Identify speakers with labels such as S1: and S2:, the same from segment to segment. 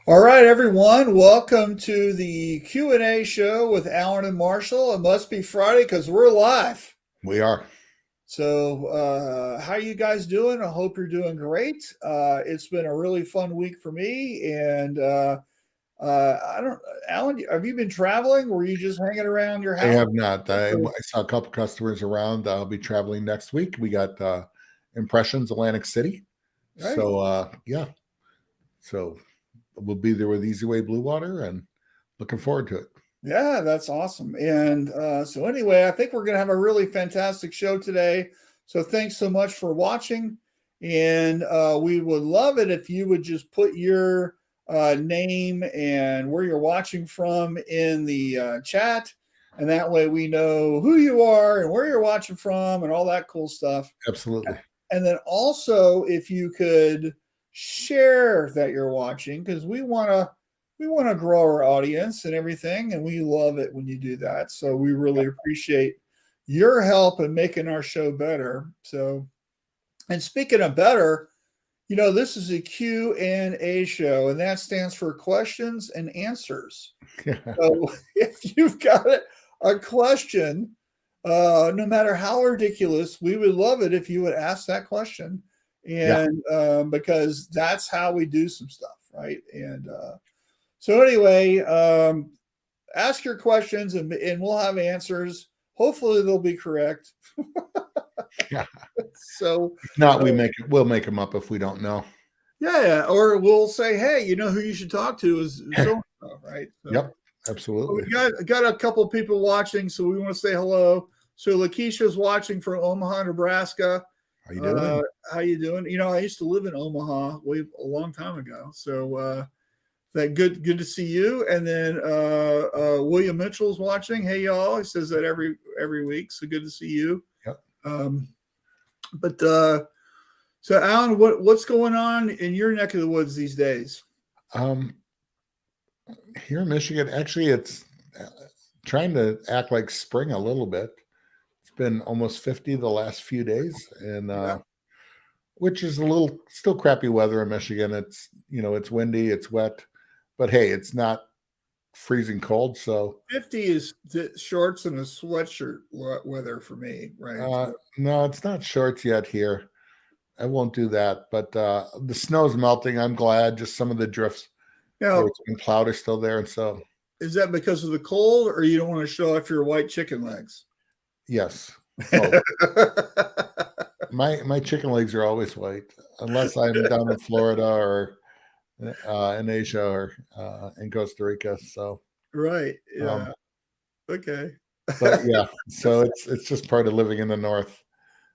S1: All right, everyone. Welcome to the Q&A show with Alan and Marshall. It must be Friday because we're live.
S2: We are.
S1: So, how you guys doing? I hope you're doing great. It's been a really fun week for me. And I don't, Alan, have you been traveling? Were you just hanging around your
S2: I
S1: house?
S2: have not. I saw a couple customers around. I'll be traveling next week. We got Impressions Atlantic City.
S1: Right.
S2: Yeah. So we'll be there with Easy Way Blue Water and looking forward to it.
S1: Yeah, that's awesome. And so, anyway, I think we're going to have a really fantastic show today. So, thanks so much for watching. And we would love it if you would just put your name and where you're watching from in the chat. And that way we know who you are and where you're watching from and all that cool stuff.
S2: Absolutely.
S1: And then also, if you could share that you're watching, because we want to grow our audience and everything, and we love it when you do that. So we really appreciate your help in making our show better. So, and speaking of better, this is a Q&A show, and that stands for questions and answers. So if you've got a question, no matter how ridiculous, we would love it if you would ask that question,
S2: Yeah.
S1: and because that's how we do some stuff, right? And so anyway, ask your questions and we'll have answers. Hopefully they'll be correct.
S2: Yeah.
S1: So
S2: If not, we'll make them up if we don't know.
S1: yeah. Or we'll say, hey, you know who you should talk to is so right? So,
S2: Yep. Absolutely.
S1: we got a couple people watching, so we want to say hello. So Lakeisha's watching from Omaha, Nebraska.
S2: How you doing?
S1: How you doing? I used to live in Omaha a long time ago. So that good to see you. And then William Mitchell's watching. Hey y'all, he says that every week. So good to see you.
S2: Yep.
S1: But so Alan, what's going on in your neck of the woods these days?
S2: Here in Michigan, actually, it's trying to act like spring a little bit. It's been almost 50 the last few days, and which is a little still crappy weather in Michigan. It's windy, it's wet, but hey, it's not freezing cold. So
S1: 50 is shorts and a sweatshirt weather for me, right?
S2: no, it's not shorts yet here. I won't do that, but the snow's melting. I'm glad. Just some of the drifts where it's been plowed are still there, and so.
S1: Is that because of the cold, or you don't want to show off your white chicken legs?
S2: Yes. Oh. My chicken legs are always white, unless I'm down in Florida or in Asia or in Costa Rica. So
S1: right, yeah, okay.
S2: But yeah, so it's just part of living in the north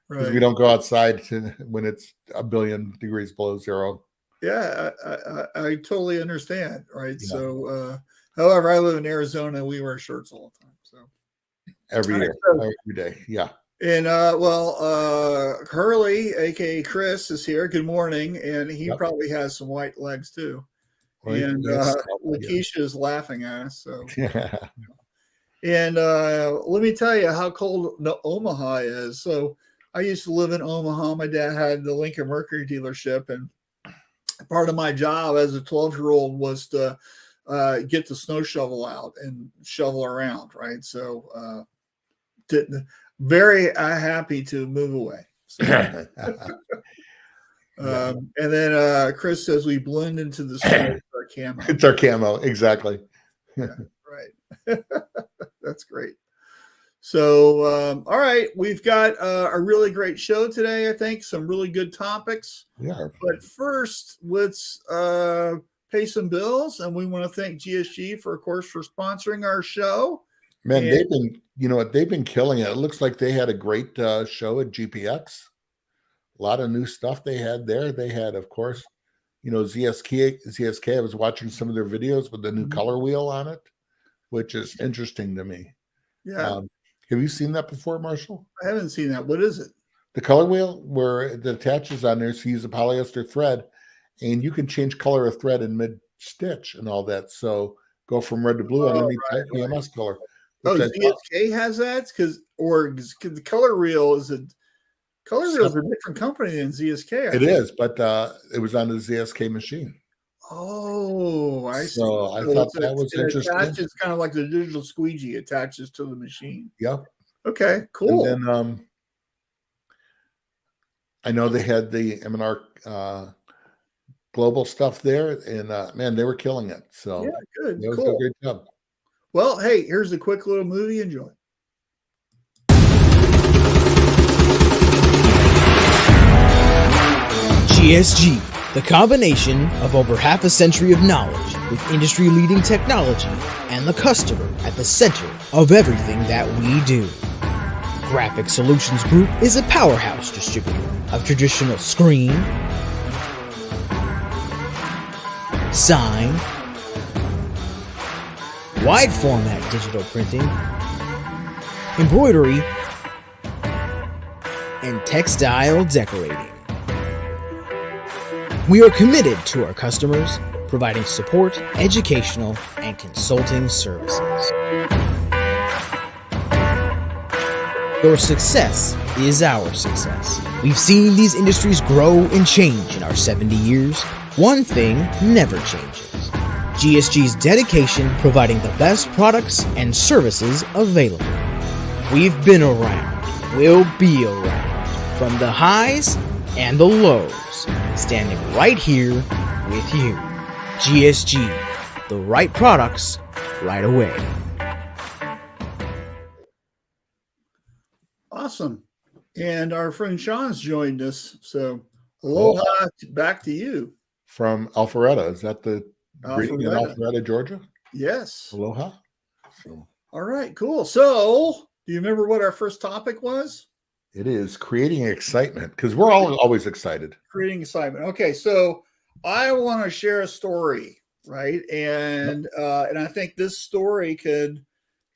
S2: because
S1: Right.
S2: we don't go outside when it's a billion degrees below zero.
S1: Yeah, I totally understand. Right.
S2: Yeah.
S1: So, however, I live in Arizona. We wear shirts all the time. So
S2: every year, every day. Yeah.
S1: And Hurley, aka Chris, is here. Good morning, and he probably has some white legs too.
S2: Right.
S1: And
S2: Yes.
S1: Lakeisha is laughing at us. So
S2: Yeah.
S1: And let me tell you how cold Omaha is. So I used to live in Omaha. My dad had the Lincoln Mercury dealership, and part of my job as a 12-year-old was to get the snow shovel out and shovel around, right? So very happy to move away. So, and then Chris says we blend into the snow with our camo.
S2: It's our camo, exactly.
S1: Yeah, right. That's great. So, all right, we've got a really great show today. I think some really good topics.
S2: Yeah.
S1: But first, let's pay some bills, and we want to thank GSG for sponsoring our show.
S2: Man, they've been killing it. It looks like they had a great show at GPX. A lot of new stuff they had there. They had, of course, ZSK. I was watching some of their videos with the new color wheel on it, which is interesting to me.
S1: Yeah.
S2: Have you seen that before, Marshall?
S1: I haven't seen that. What is it?
S2: The color wheel, where it attaches on there, so you use a polyester thread, and you can change color of thread in mid-stitch and all that. So go from red to blue on any EMS color.
S1: ZSK has that? Because the color wheel is a different company than ZSK.
S2: It is, but it was on the ZSK machine.
S1: Oh, I see.
S2: So I
S1: So
S2: thought that was
S1: it
S2: interesting.
S1: attaches kind of like the digital squeegee attaches to the machine.
S2: Yep.
S1: Okay,
S2: And
S1: cool.
S2: then I know they had the M&R global stuff there, and man, they were killing it.
S1: Yeah,
S2: So
S1: good,
S2: they always do a
S1: cool.
S2: great job.
S1: Well, hey, here's a quick little movie. Enjoy.
S3: GSG, the combination of over half a century of knowledge with industry-leading technology and the customer at the center of everything that we do. Graphic Solutions Group is a powerhouse distributor of traditional screen, sign, wide format digital printing, embroidery, and textile decorating. We are committed to our customers, providing support, educational, and consulting services. Your success is our success. We've seen these industries grow and change in our 70 years. One thing never changes: GSG's dedication providing the best products and services available. We've been around, we'll be around, from the highs and the lows, standing right here with you. GSG, the right products, right away.
S1: Awesome. And our friend Sean's joined us. So
S2: Cool.
S1: aloha, back to you.
S2: From Alpharetta. Is that the greeting in
S1: Alpharetta.
S2: Alpharetta, Georgia?
S1: Yes.
S2: Aloha. So
S1: All right, cool. So do you remember what our first topic was?
S2: it is creating excitement, because we're always excited.
S1: Creating excitement. Okay, so I want to share a story, right? And I think this story could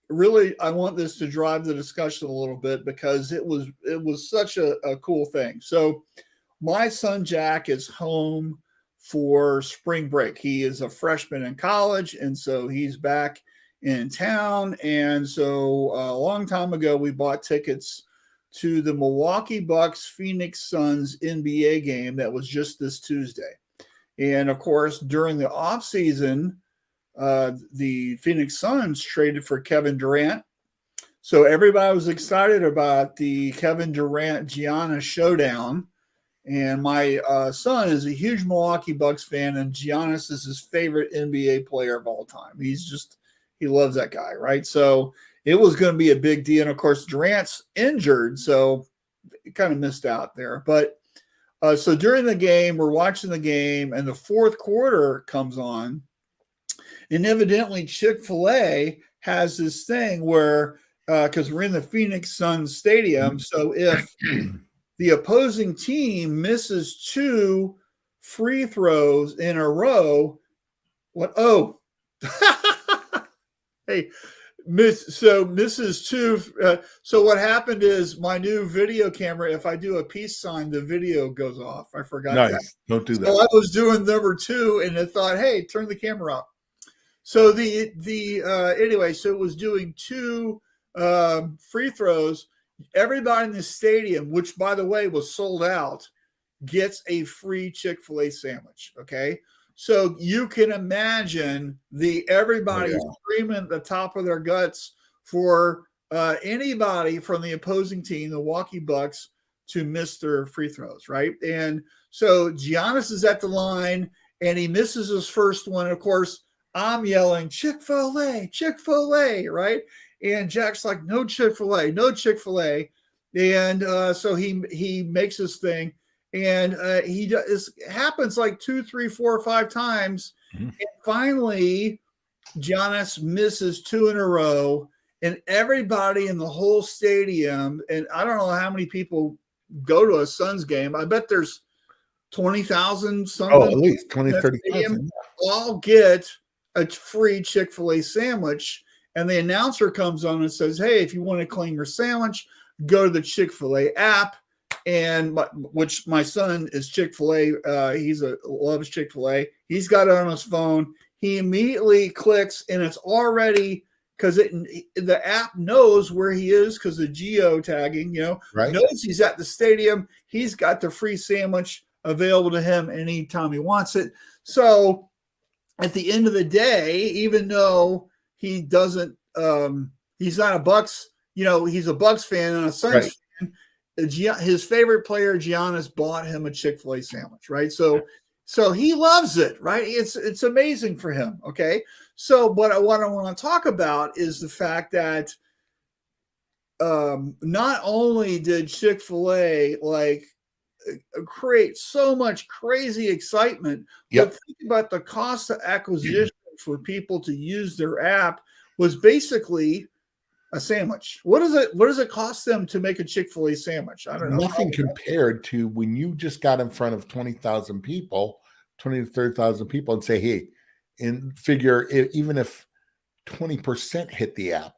S1: really, I want this to drive the discussion a little bit because it was such a cool thing. So my son Jack is home for spring break. He is a freshman in college, and so he's back in town. And so a long time ago, we bought tickets to the Milwaukee Bucks Phoenix Suns NBA game that was just this Tuesday. And of course, during the offseason, the Phoenix Suns traded for Kevin Durant. So everybody was excited about the Kevin Durant Giannis showdown. And my son is a huge Milwaukee Bucks fan, and Giannis is his favorite NBA player of all time. He loves that guy, right? So it was going to be a big deal. And of course, Durant's injured, so it kind of missed out there. But so during the game, we're watching the game, and the fourth quarter comes on. And evidently, Chick-fil-A has this thing where, because we're in the Phoenix Suns stadium, so if the opposing team misses 2 free throws in a row, what? Oh, hey, misses 2. So what happened is my new video camera, if I do a peace sign, the video goes off. I forgot that.
S2: Nice. Don't do that.
S1: So I was doing number 2, and it thought, hey, turn the camera off. So anyway, so it was doing 2 free throws. Everybody in the stadium, which by the way was sold out, gets a free Chick-fil-A sandwich. Okay. So you can imagine everybody screaming at the top of their guts for anybody from the opposing team, the Milwaukee Bucks, to miss their free throws, right? And so Giannis is at the line, and he misses his first one. Of course, I'm yelling, Chick-fil-A, Chick-fil-A, right? And Jack's like, no Chick-fil-A, no Chick-fil-A. And so he makes this thing. And it happens like 2, 3, 4, 5 times. Mm-hmm. And finally, Giannis misses 2 in a row. And everybody in the whole stadium, and I don't know how many people go to a Suns game. I bet there's 20,000 something.
S2: Oh, at least 20, 30,000.
S1: All get a free Chick-fil-A sandwich. And the announcer comes on and says, hey, if you want to claim your sandwich, go to the Chick-fil-A app. And which my son is Chick-fil-A. Loves Chick-fil-A. He's got it on his phone. He immediately clicks, and it's already, because the app knows where he is because of geotagging, right. Knows he's at the stadium. He's got the free sandwich available to him anytime he wants it. So at the end of the day, even though he doesn't, he's not a Bucks, he's a Bucks fan and a Suns fan. His favorite player, Giannis, bought him a Chick-fil-A sandwich, right? So he loves it, right? It's amazing for him. Okay. So what I want to talk about is the fact that not only did Chick-fil-A create so much crazy excitement, but think about the cost of acquisition for people to use their app was basically a sandwich. What does it cost them to make a Chick-fil-A sandwich? I don't know.
S2: Nothing compared to when you just got in front of 20,000 people, 20 to 30,000 people, and say, hey, and figure even if 20% hit the app.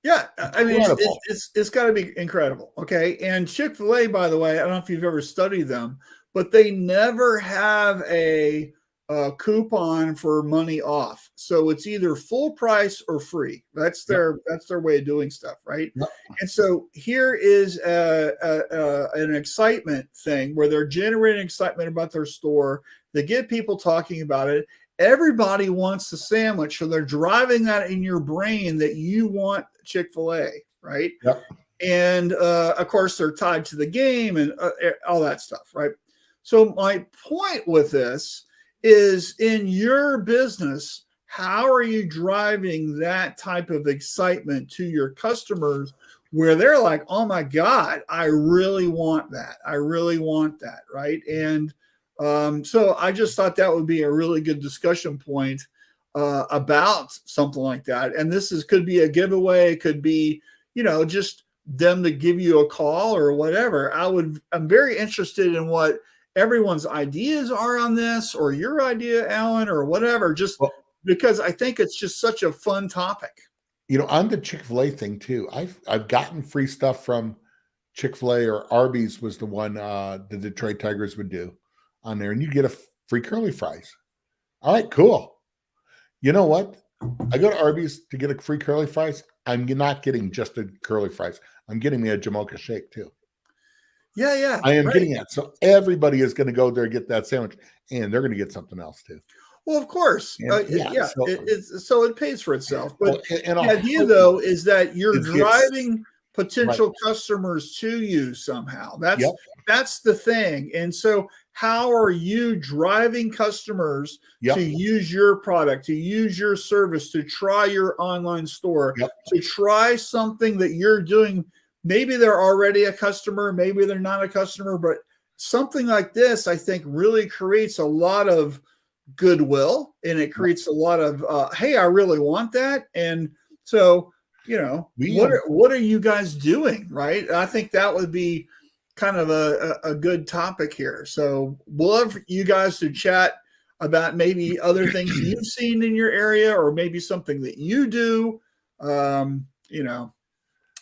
S1: Yeah. I mean, it's got to be incredible. Okay. And Chick-fil-A, by the way, I don't know if you've ever studied them, but they never have a coupon for money off. So it's either full price or free. That's their way of doing stuff, right?
S2: Yep.
S1: And so here is an excitement thing where they're generating excitement about their store. They get people talking about it. Everybody wants the sandwich, so they're driving that in your brain that you want Chick-fil-A, right?
S2: Yep.
S1: And of course, they're tied to the game and all that stuff, right? So my point with this is, in your business, how are you driving that type of excitement to your customers where they're like, oh my God, I really want that. I really want that, right? And so I just thought that would be a really good discussion point about something like that. And could be a giveaway. It could be, just them to give you a call or whatever. I'm very interested in what everyone's ideas are on this, or your idea, Alan, or whatever, because I think it's just such a fun topic.
S2: On the Chick-fil-A thing too, I've gotten free stuff from Chick-fil-A, or Arby's was the one the Detroit Tigers would do on there, and you get a free curly fries. All right, cool. You know what? I go to Arby's to get a free curly fries. I'm not getting just a curly fries. I'm getting me a Jamocha shake too.
S1: Yeah.
S2: I am getting that. So everybody is going to go there and get that sandwich, and they're going to get something else too.
S1: Well, of course. So it pays for itself. But
S2: the
S1: idea, though, is that you're driving potential customers to you somehow. That's the thing. And so how are you driving customers to use your product, to use your service, to try your online store, to try something that you're doing? Maybe they're already a customer, maybe they're not a customer, but something like this, I think, really creates a lot of goodwill, and it creates a lot of, hey, I really want that. And so, what are you guys doing, right? I think that would be kind of a good topic here. So we'll have you guys to chat about maybe other things you've seen in your area, or maybe something that you do,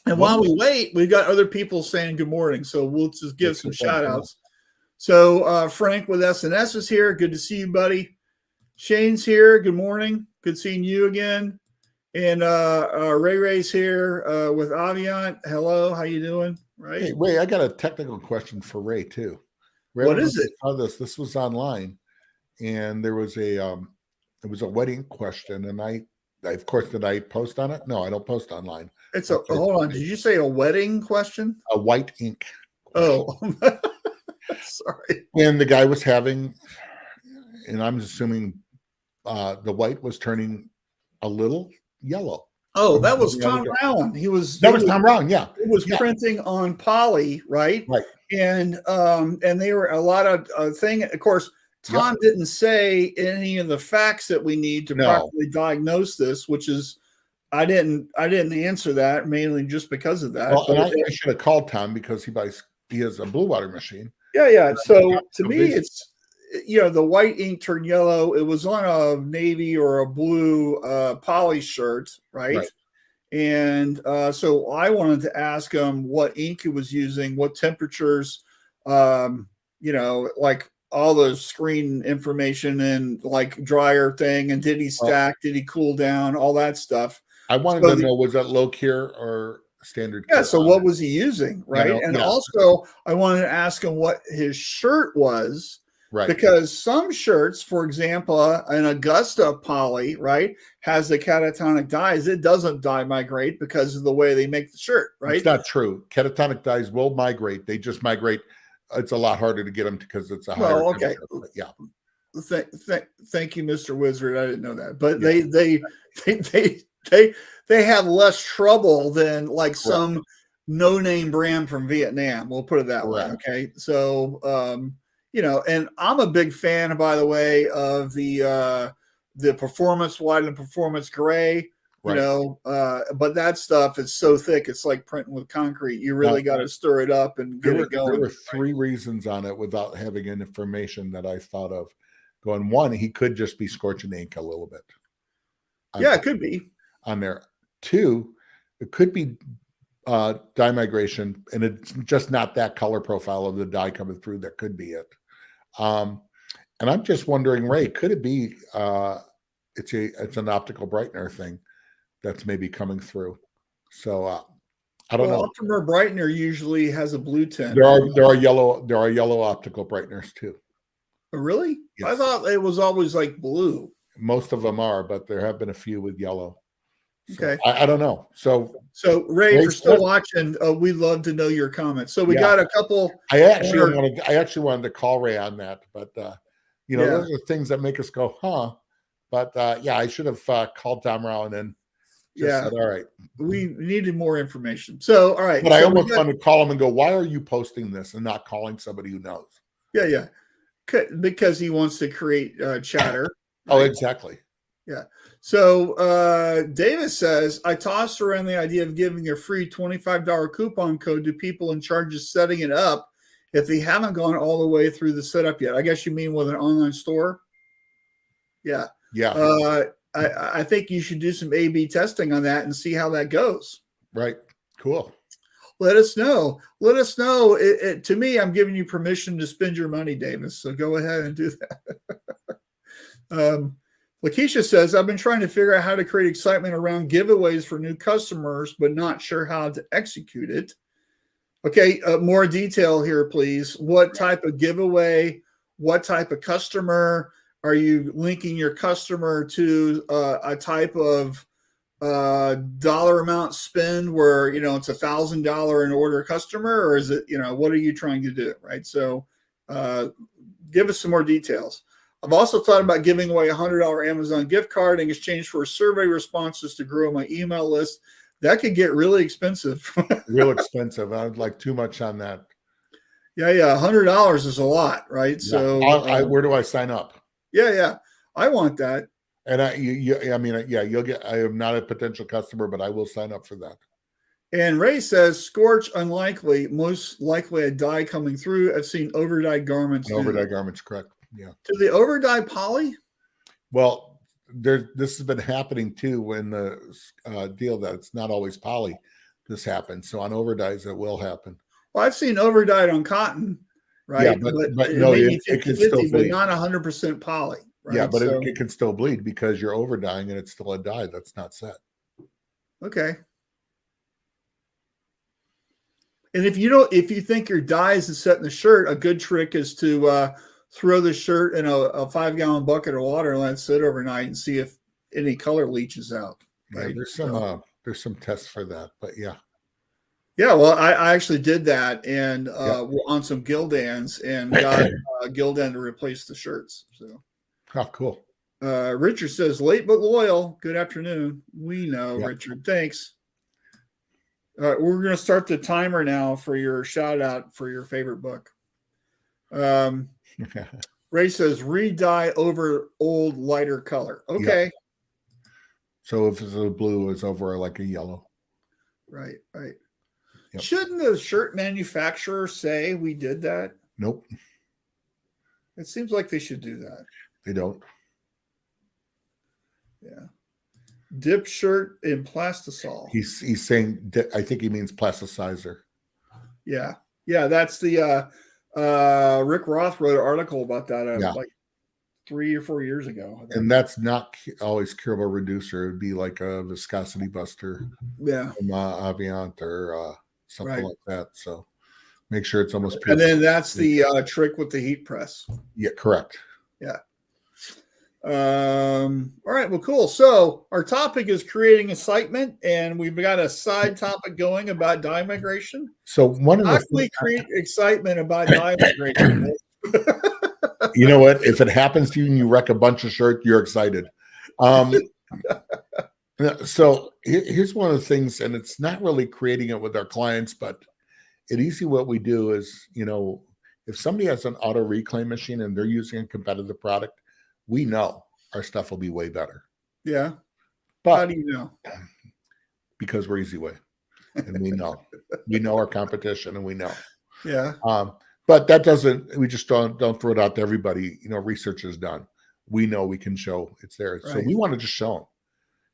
S1: And while we wait, we've got other people saying good morning. So we'll just give some shout outs. So Frank with SNS is here. Good to see you, buddy. Shane's here. Good morning. Good seeing you again. And Ray's here with Aviant. Hello. How you doing? Right.
S2: Hey, Ray, I got a technical question for Ray too. Ray,
S1: what is it?
S2: This was online, and there was it was a wedding question, and I of course, did I post on it? No, I don't post online.
S1: Hold on. Did you say a wedding question?
S2: A white ink
S1: question. Oh, sorry.
S2: And the guy was having, and I'm assuming the white was turning a little yellow.
S1: Oh, that was Tom Rowan.
S2: That was Tom Rowan. Yeah,
S1: it was printing on poly, right?
S2: Right.
S1: And they were a lot of thing. Of course, Tom didn't say any of the facts that we need to properly diagnose this, which is I didn't answer that mainly just because of that.
S2: Well, and I should have called Tom because he has a blue water machine.
S1: Yeah. So to me, it's the white ink turned yellow. It was on a navy or a blue poly shirt, right? And so I wanted to ask him what ink he was using, what temperatures, like all the screen information and like dryer thing, and did he stack, did he cool down, all that stuff.
S2: I wanted to know, was that low cure or standard cure?
S1: Yeah, so what was he using, right? Also, I wanted to ask him what his shirt was,
S2: Right.
S1: Because some shirts, for example, an Augusta poly, right, has the catatonic dyes. It doesn't dye migrate because of the way they make the shirt, right?
S2: It's not true. Catatonic dyes will migrate. They just migrate. It's a lot harder to get them because it's a higher temperature. But yeah.
S1: Thank you, Mr. Wizard. I didn't know that, but
S2: Yeah.
S1: they have less trouble than like some no-name brand from Vietnam. We'll put it that way. Okay, so and I'm a big fan, by the way, of the performance white and performance gray. But that stuff is so thick, it's like printing with concrete. You really got to stir it up and get it going.
S2: There were three reasons on it without having any information that I thought of. Going, one, he could just be scorching ink a little bit.
S1: Yeah, it could be
S2: on there. Two, it could be dye migration, and it's just not that color profile of the dye coming through. That could be it. And I'm just wondering, Ray, could it be it's an optical brightener thing that's maybe coming through? So I don't know.
S1: Optical brightener usually has a blue tint.
S2: There are yellow optical brighteners too.
S1: Oh, really?
S2: Yes.
S1: I thought it was always like blue.
S2: Most of them are, but there have been a few with yellow. So
S1: okay.
S2: I don't know. So
S1: Ray, if you're still watching, we'd love to know your comments. So we got a couple.
S2: I actually wanted to call Ray on that, but those are things that make us go, huh? But I should have called Tom Rowan and said, all right.
S1: We needed more information. So all right.
S2: But I almost wanted to call him and go, why are you posting this and not calling somebody who knows?
S1: Yeah. Because he wants to create chatter. Right?
S2: Oh, exactly.
S1: Yeah. So Davis says, I tossed around the idea of giving a free $25 coupon code to people in charge of setting it up if they haven't gone all the way through the setup yet. I guess you mean with an online store? Yeah.
S2: Yeah.
S1: I think you should do some A/B testing on that and see how that goes.
S2: Right. Cool.
S1: Let us know. To me, I'm giving you permission to spend your money, Davis. So go ahead and do that. Lakeisha says, I've been trying to figure out how to create excitement around giveaways for new customers, but not sure how to execute it. Okay, more detail here, please. What type of giveaway? What type of customer? Are you linking your customer to a type of dollar amount spend where it's $1,000 an order customer, or is it what are you trying to do, right? So give us some more details. I've also thought about giving away a $100 Amazon gift card in exchange for survey responses to grow my email list. That could get really expensive.
S2: Real expensive. I'd like too much on that.
S1: Yeah, $100 is a lot, right? Yeah. So
S2: where do I sign up?
S1: Yeah, I want that.
S2: And you'll get. I am not a potential customer, but I will sign up for that.
S1: And Ray says, scorch unlikely. Most likely a dye coming through. I've seen overdyed garments.
S2: Overdyed garments, correct? Yeah.
S1: Do they overdye poly?
S2: Well, this has been happening too. When the deal that it's not always poly, this happens. So on overdyes, it will happen.
S1: Well, I've seen overdyed on cotton, right?
S2: Yeah, but no, it can still bleed.
S1: But not 100% poly. Right?
S2: Yeah, but it can still bleed because you're overdying and it's still a dye that's not set.
S1: Okay. And if you think your dye isn't set in the shirt, a good trick is to throw the shirt in a 5-gallon bucket of water and let it sit overnight and see if any color leaches out. Right?
S2: Yeah, there's some tests for that, but yeah.
S1: Yeah, well, I actually did that and on some Gildans and got Gildan to replace the shirts. So.
S2: Oh, cool.
S1: Richard says, late but loyal. Good afternoon. We know, Richard. Thanks. All right, we're going to start the timer now for your shout out for your favorite book. Ray says, re-dye over old lighter color. Okay.
S2: Yep. So if it's a blue, it's over like a yellow.
S1: Right.
S2: Yep.
S1: Shouldn't the shirt manufacturer say we did that?
S2: Nope.
S1: It seems like they should do that.
S2: They don't.
S1: Yeah. Dip shirt in plastisol.
S2: He's saying, I think he means plasticizer.
S1: Yeah. That's the Rick Roth wrote an article about that like 3 or 4 years ago.
S2: And that's not always curable reducer. It would be like a viscosity buster.
S1: Yeah.
S2: From Aviant or something like that. So Make sure it's almost pure.
S1: And then that's the trick with the heat press.
S2: Yeah, correct.
S1: Yeah. All right. Well, cool. So our topic is creating excitement, and we've got a side topic going about dye migration.
S2: So one of
S1: How
S2: the
S1: can we create excitement about dye migration?
S2: you know what? If it happens to you and you wreck a bunch of shirts, you're excited. So here's one of the things, and it's not really creating it with our clients, but it easy what we do is, if somebody has an auto reclaim machine and they're using a competitive product, we know our stuff will be way better.
S1: Yeah.
S2: But
S1: how do you know?
S2: Because we're Easy Way, and we know our competition, and we know.
S1: Yeah.
S2: But that doesn't. We just don't throw it out to everybody. Research is done. We know we can show it's there, so we want to just show them,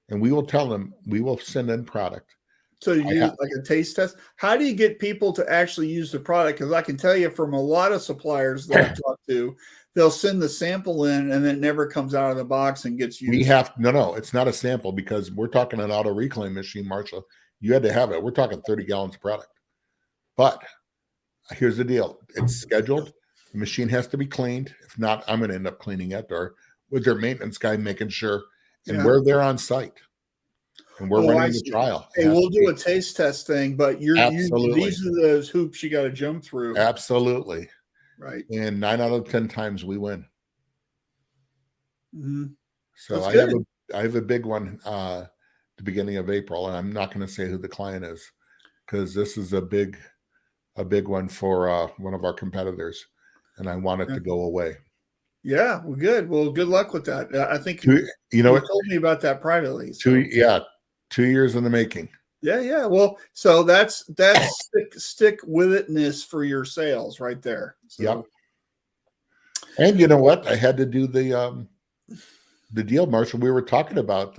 S2: and we will tell them. We will send in product.
S1: So you use like a taste test. How do you get people to actually use the product? Because I can tell you from a lot of suppliers that I've talked to, they'll send the sample in and then it never comes out of the box and gets used.
S2: We have no, it's not a sample because we're talking an auto reclaim machine, Marsha. You had to have it. We're talking 30 gallons of product. But here's the deal. It's scheduled. The machine has to be cleaned. If not, I'm going to end up cleaning it or with their maintenance guy making sure. And we're there on site. And we're running the trial.
S1: Hey, we'll do a taste test thing, but these are those hoops you got to jump through.
S2: Absolutely.
S1: Right.
S2: And 9 out of 10 times we win.
S1: Mm-hmm.
S2: So I have a big one the beginning of April, and I'm not going to say who the client is because this is a big one for one of our competitors, and I want it to go away. Yeah,
S1: well, good. Well, good luck with that. I think
S2: you
S1: told me about that privately.
S2: So. 2 years in the making.
S1: Yeah. Well, so that's stick with itness for your sales right there. So.
S2: Yep. And you know what? I had to do the deal, Marshall. We were talking about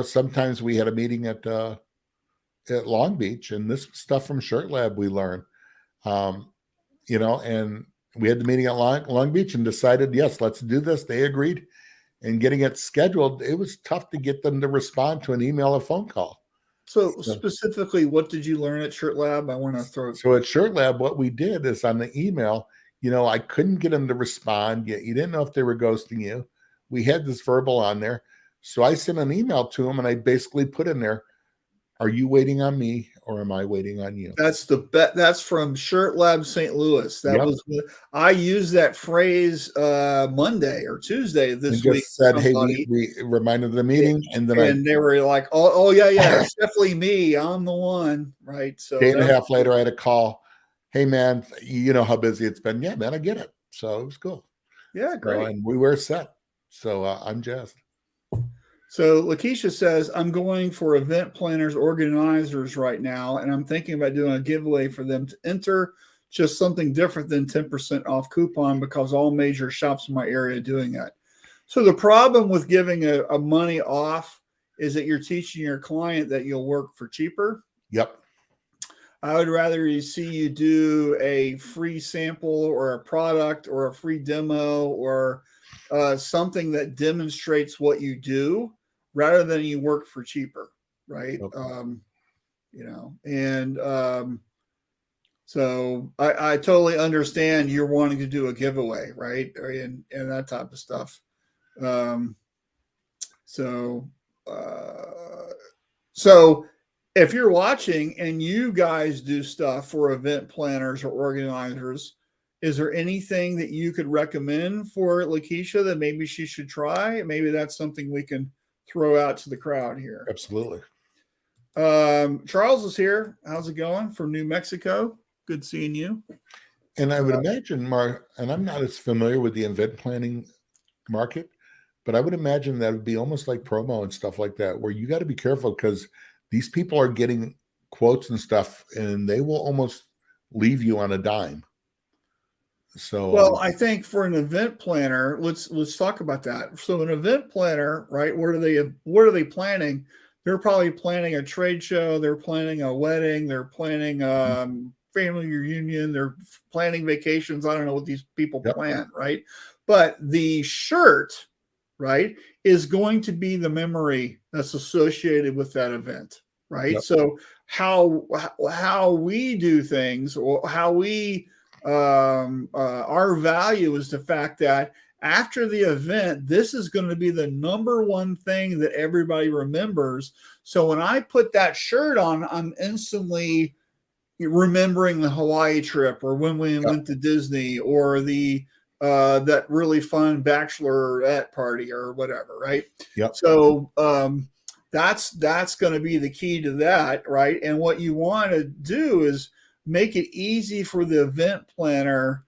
S2: sometimes we had a meeting at Long Beach, and this stuff from Shirt Lab we learned. And we had the meeting at Long Beach and decided, yes, let's do this. They agreed. And getting it scheduled, it was tough to get them to respond to an email or phone call.
S1: So specifically, what did you learn at Shirt Lab? I want to throw.
S2: So at Shirt Lab, what we did is on the email, I couldn't get them to respond yet. You didn't know if they were ghosting you. We had this verbal on there. So I sent an email to them and I basically put in there, are you waiting on me or am I waiting on you?
S1: That's that's from Shirt Lab St. Louis. I used that phrase Monday or Tuesday this week.
S2: Said, hey, we reminded the meeting, and
S1: they were like, oh yeah, it's definitely me. I'm the one, right? So
S2: day and a half later, I had a call. Hey man, you know how busy it's been. Yeah, man, I get it. So it was cool.
S1: Yeah, great.
S2: And we were set. So I'm jazzed.
S1: So Lakeisha says, I'm going for event planners, organizers right now, and I'm thinking about doing a giveaway for them to enter, just something different than 10% off coupon because all major shops in my area are doing that. So the problem with giving a money off is that you're teaching your client that you'll work for cheaper.
S2: Yep.
S1: I would rather see you do a free sample or a product or a free demo or something that demonstrates what you do rather than you work for cheaper, right? Okay. So I totally understand you're wanting to do a giveaway, right? And that type of stuff. So if you're watching and you guys do stuff for event planners or organizers, is there anything that you could recommend for Lakeisha that maybe she should try? Maybe that's something we can throw out to the crowd here.
S2: Absolutely.
S1: Charles is here. How's it going from New Mexico? Good seeing you.
S2: And I would imagine, and I'm not as familiar with the event planning market, but I would imagine that would be almost like promo and stuff like that, where you got to be careful because these people are getting quotes and stuff, and they will almost leave you on a dime. So,
S1: well, I think for an event planner, let's talk about that. So, an event planner, right? What are they planning? They're probably planning a trade show. They're planning a wedding. They're planning family reunion. They're planning vacations. I don't know what these people plan, right? But the shirt, right, is going to be the memory that's associated with that event, right? Yep. So how we do things, or how we our value is the fact that after the event, this is going to be the number one thing that everybody remembers. So when I put that shirt on, I'm instantly remembering the Hawaii trip, or when we went to Disney, or the that really fun bachelorette party, or whatever, right?
S2: Yep.
S1: So that's going to be the key to that, right? And what you want to do is make it easy for the event planner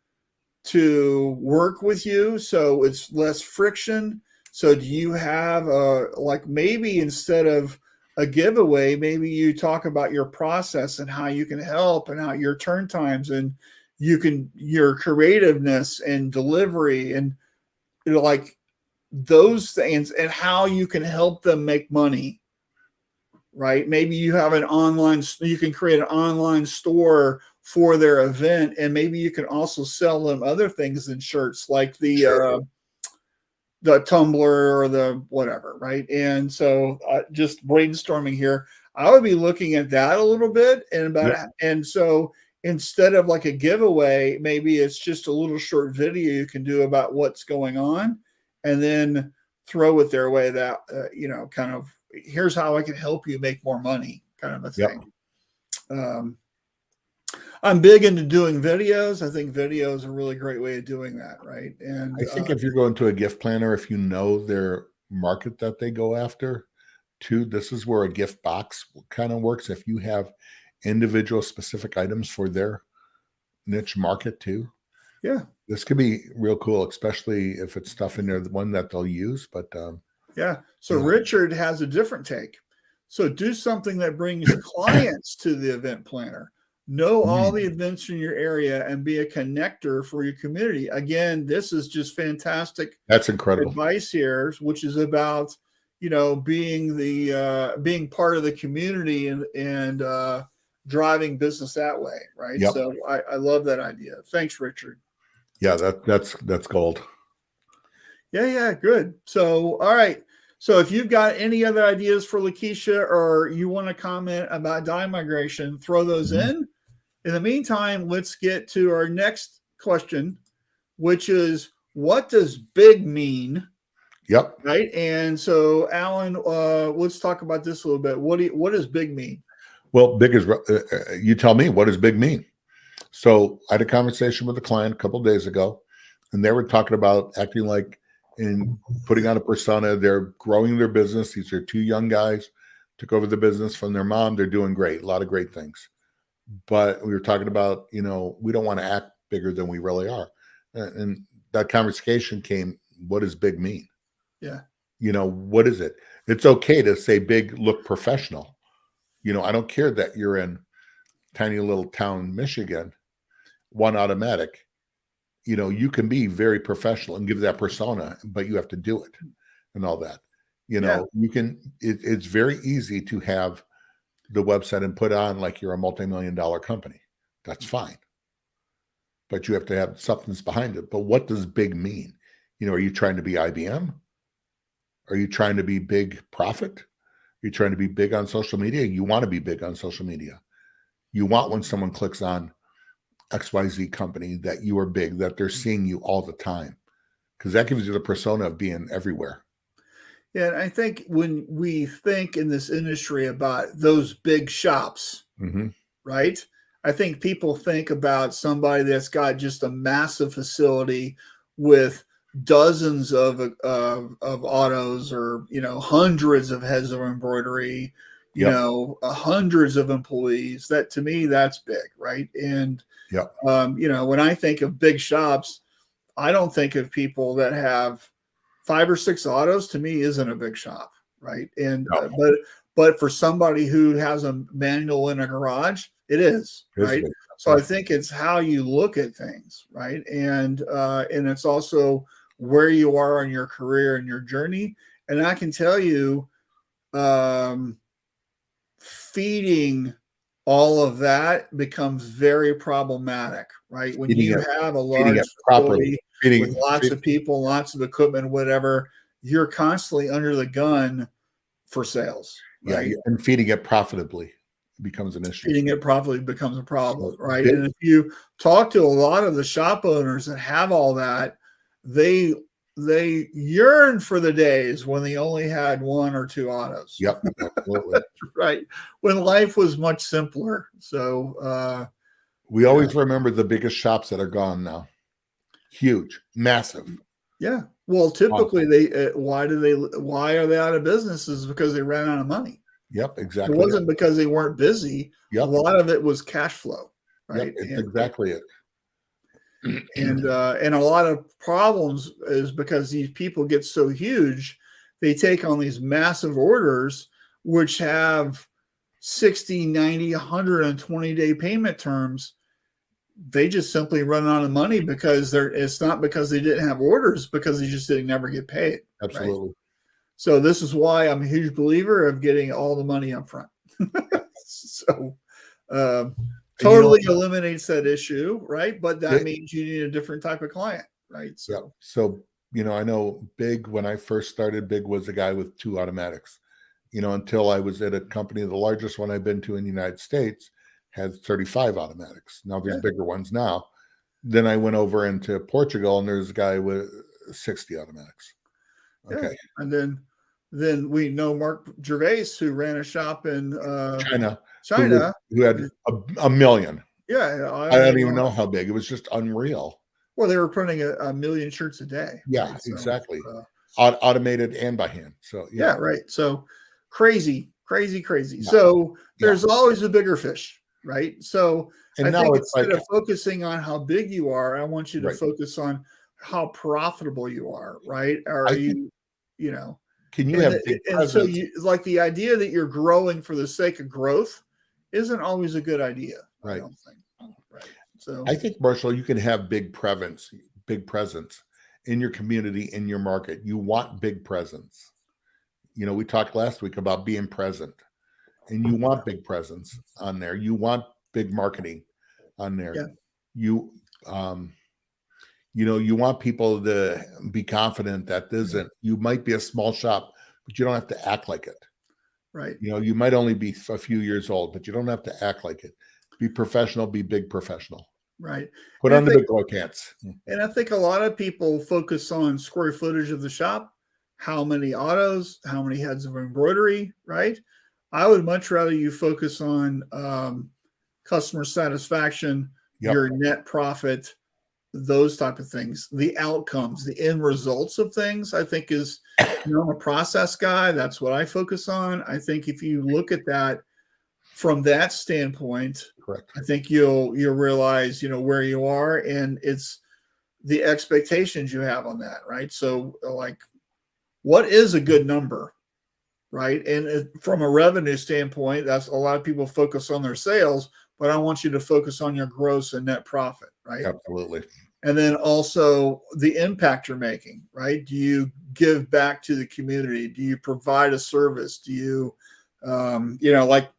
S1: to work with you, so it's less friction. So do you have like, maybe instead of a giveaway, maybe you talk about your process and how you can help, and how your turn times, and your creativeness and delivery, and like those things, and how you can help them make money, right? Maybe you have you can create an online store for their event, and maybe you can also sell them other things than shirts, like the tumbler or the whatever, right? And so just brainstorming here, I would be looking at that a little bit, and so instead of like a giveaway, maybe it's just a little short video you can do about what's going on, and then throw it their way, that kind of, here's how I can help you make more money, kind of a thing. I'm big into doing videos. I think video is a really great way of doing that, right? And
S2: I think if you're going to a gift planner, if you know their market that they go after, too, this is where a gift box kind of works. If you have individual specific items for their niche market too, this could be real cool, especially if it's stuff in there, the one that they'll use. But
S1: so Richard has a different take. So do something that brings clients to the event planner. Know all the events in your area and be a connector for your community. Again, this is just fantastic.
S2: That's incredible
S1: advice here, which is about, being part of the community, and driving business that way, right?
S2: Yep.
S1: So I love that idea. Thanks, Richard.
S2: Yeah, that's gold.
S1: Yeah, good. So, all right. So if you've got any other ideas for Lakeisha, or you want to comment about dye migration, throw those in. In the meantime, let's get to our next question, which is, what does big mean?
S2: Yep.
S1: Right. And so, Alan, let's talk about this a little bit. What does big mean?
S2: Well, big is, you tell me, what does big mean? So I had a conversation with a client a couple of days ago, and they were talking about acting like, in putting on a persona. They're growing their business. These are two young guys, took over the business from their mom. They're doing great, a lot of great things. But we were talking about, we don't want to act bigger than we really are. And that conversation came, what does big mean?
S1: Yeah.
S2: What is it? It's okay to say big, look professional. I don't care that you're in tiny little town, Michigan, one automatic. You can be very professional and give that persona, but you have to do it and all that. You can, it's very easy to have the website and put on like you're a multi-million-dollar company. That's fine. But you have to have substance behind it. But what does big mean? Are you trying to be IBM? Are you trying to be big profit? Are you trying to be big on social media? You want to be big on social media. You want, when someone clicks on XYZ company, that you are big, that they're seeing you all the time, because that gives you the persona of being everywhere.
S1: Yeah, and I think when we think in this industry about those big shops, right? I think people think about somebody that's got just a massive facility with dozens of autos, or hundreds of heads of embroidery, hundreds of employees. That, to me, that's big, right? And when I think of big shops, I don't think of people that have 5 or 6 autos. To me, isn't a big shop, right? And but for somebody who has a manual in a garage, it is, right? So I think it's how you look at things, right? And it's also where you are in your career and your journey. And I can tell you, feeding all of that becomes very problematic, right? When you have a large facility with lots of people, lots of equipment, whatever, you're constantly under the gun for sales. Right?
S2: Yeah, and feeding it profitably becomes an issue.
S1: Feeding it properly becomes a problem,
S2: So
S1: right? And if you talk to a lot of the shop owners that have all that, they yearn for the days when they only had 1 or 2 autos.
S2: Yep, absolutely.
S1: Right. When life was much simpler. So
S2: we always remember the biggest shops that are gone now. Huge, massive.
S1: Yeah. Well, typically why are they out of business is because they ran out of money.
S2: Yep, exactly.
S1: It wasn't because they weren't busy.
S2: Yep.
S1: A lot of it was cash flow, right?
S2: Yep, it's exactly it.
S1: And a lot of problems is because these people get so huge, they take on these massive orders, which have 60, 90, 120-day payment terms. They just simply run out of money because it's not because they didn't have orders, because they just didn't never get paid.
S2: Absolutely.
S1: Right? So this is why I'm a huge believer of getting all the money up front. So totally eliminates that issue, right? But that means you need a different type of client, right? So,
S2: yeah. So, I know Big, when I first started, Big was a guy with 2 automatics, until I was at a company, the largest one I've been to in the United States has 35 automatics. Now there's bigger ones now. Then I went over into Portugal and there's a guy with 60 automatics. Okay.
S1: Yeah. And then we know Mark Gervais, who ran a shop in
S2: China, who had a million.
S1: Yeah.
S2: I don't even know how big. It was just unreal.
S1: Well, they were printing a million shirts a day.
S2: Yeah, right? Exactly. Automated and by hand. So
S1: yeah, right. So crazy. Yeah. So there's always a bigger fish, right? So I think instead of focusing on how big you are, I want you to focus on how profitable you are, right? Or
S2: can you have big presence?
S1: So like the idea that you're growing for the sake of growth isn't always a good idea.
S2: Right.
S1: I don't think. Right. So
S2: I think, Marshall, you can have big presence in your community, in your market. You want big presence. We talked last week about being present, and you want big presence on there. You want big marketing on there.
S1: Yeah.
S2: You want people to be confident that you might be a small shop, but you don't have to act like it.
S1: Right.
S2: You might only be a few years old, but you don't have to act like it. Be professional, be big professional.
S1: Right.
S2: Put on the big boy pants.
S1: And I think a lot of people focus on square footage of the shop, how many autos, how many heads of embroidery, right? I would much rather you focus on customer satisfaction, your net profit, those type of things, the outcomes, the end results of things. I think I'm a process guy. That's what I focus on. I think if you look at that from that standpoint,
S2: correct,
S1: I think you'll realize, where you are, and it's the expectations you have on that, right? So like, what is a good number, right? And from a revenue standpoint, that's a lot of people focus on their sales, but I want you to focus on your gross and net profit, right?
S2: Absolutely.
S1: And then also the impact you're making, right? Do you give back to the community? Do you provide a service? Do you, like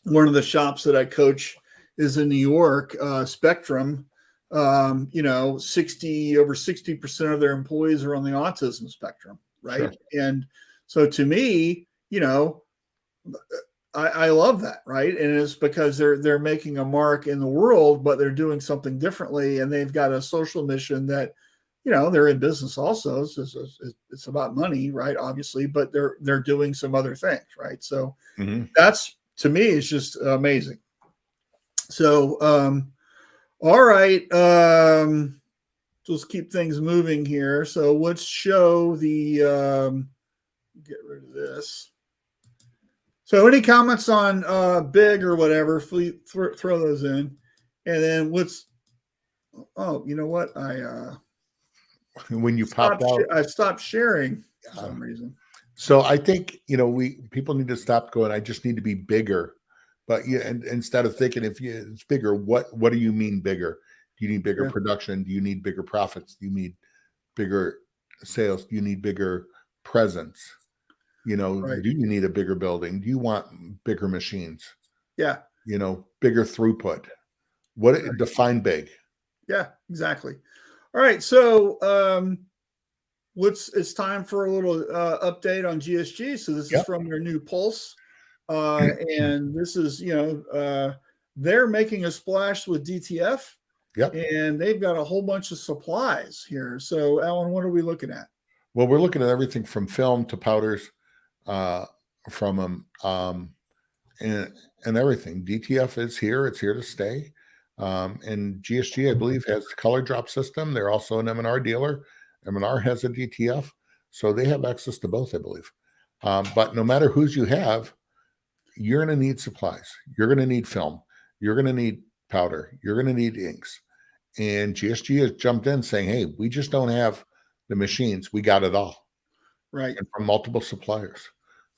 S1: one of the shops that I coach is in New York, Spectrum. Over 60% of their employees are on the autism spectrum, right? Sure. And so to me, I love that, right? And it's because they're making a mark in the world, but they're doing something differently, and they've got a social mission that, they're in business also. It's about money, right? Obviously, but they're doing some other things, right? So that's, to me, it's just amazing. So, all right, let's keep things moving here. So let's show the get rid of this. So any comments on big or whatever, throw those in. And then you know what?
S2: When you popped out,
S1: I stopped sharing for some reason.
S2: So I think, people need to stop going, I just need to be bigger. But and instead of thinking, if it's bigger, what do you mean bigger? Do you need bigger production? Do you need bigger profits? Do you need bigger sales? Do you need bigger presence? Do you need a bigger building? Do you want bigger machines? Yeah. Bigger throughput. Define big?
S1: Yeah, exactly. All right. So it's time for a little update on GSG. So this is from your new Pulse And this is, they're making a splash with DTF.
S2: Yep.
S1: And they've got a whole bunch of supplies here. So, Alan, what are we looking at?
S2: Well, we're looking at everything from film to powders from them and everything. DTF is here. It's here to stay. And GSG, I believe, has the color drop system. They're also an M&R dealer. M&R has a DTF. So they have access to both, I believe. But no matter whose you have, you're going to need supplies. You're going to need film. You're going to need powder. You're going to need inks. And GSG has jumped in saying, hey, we just don't have the machines. We got it all.
S1: Right.
S2: And from multiple suppliers.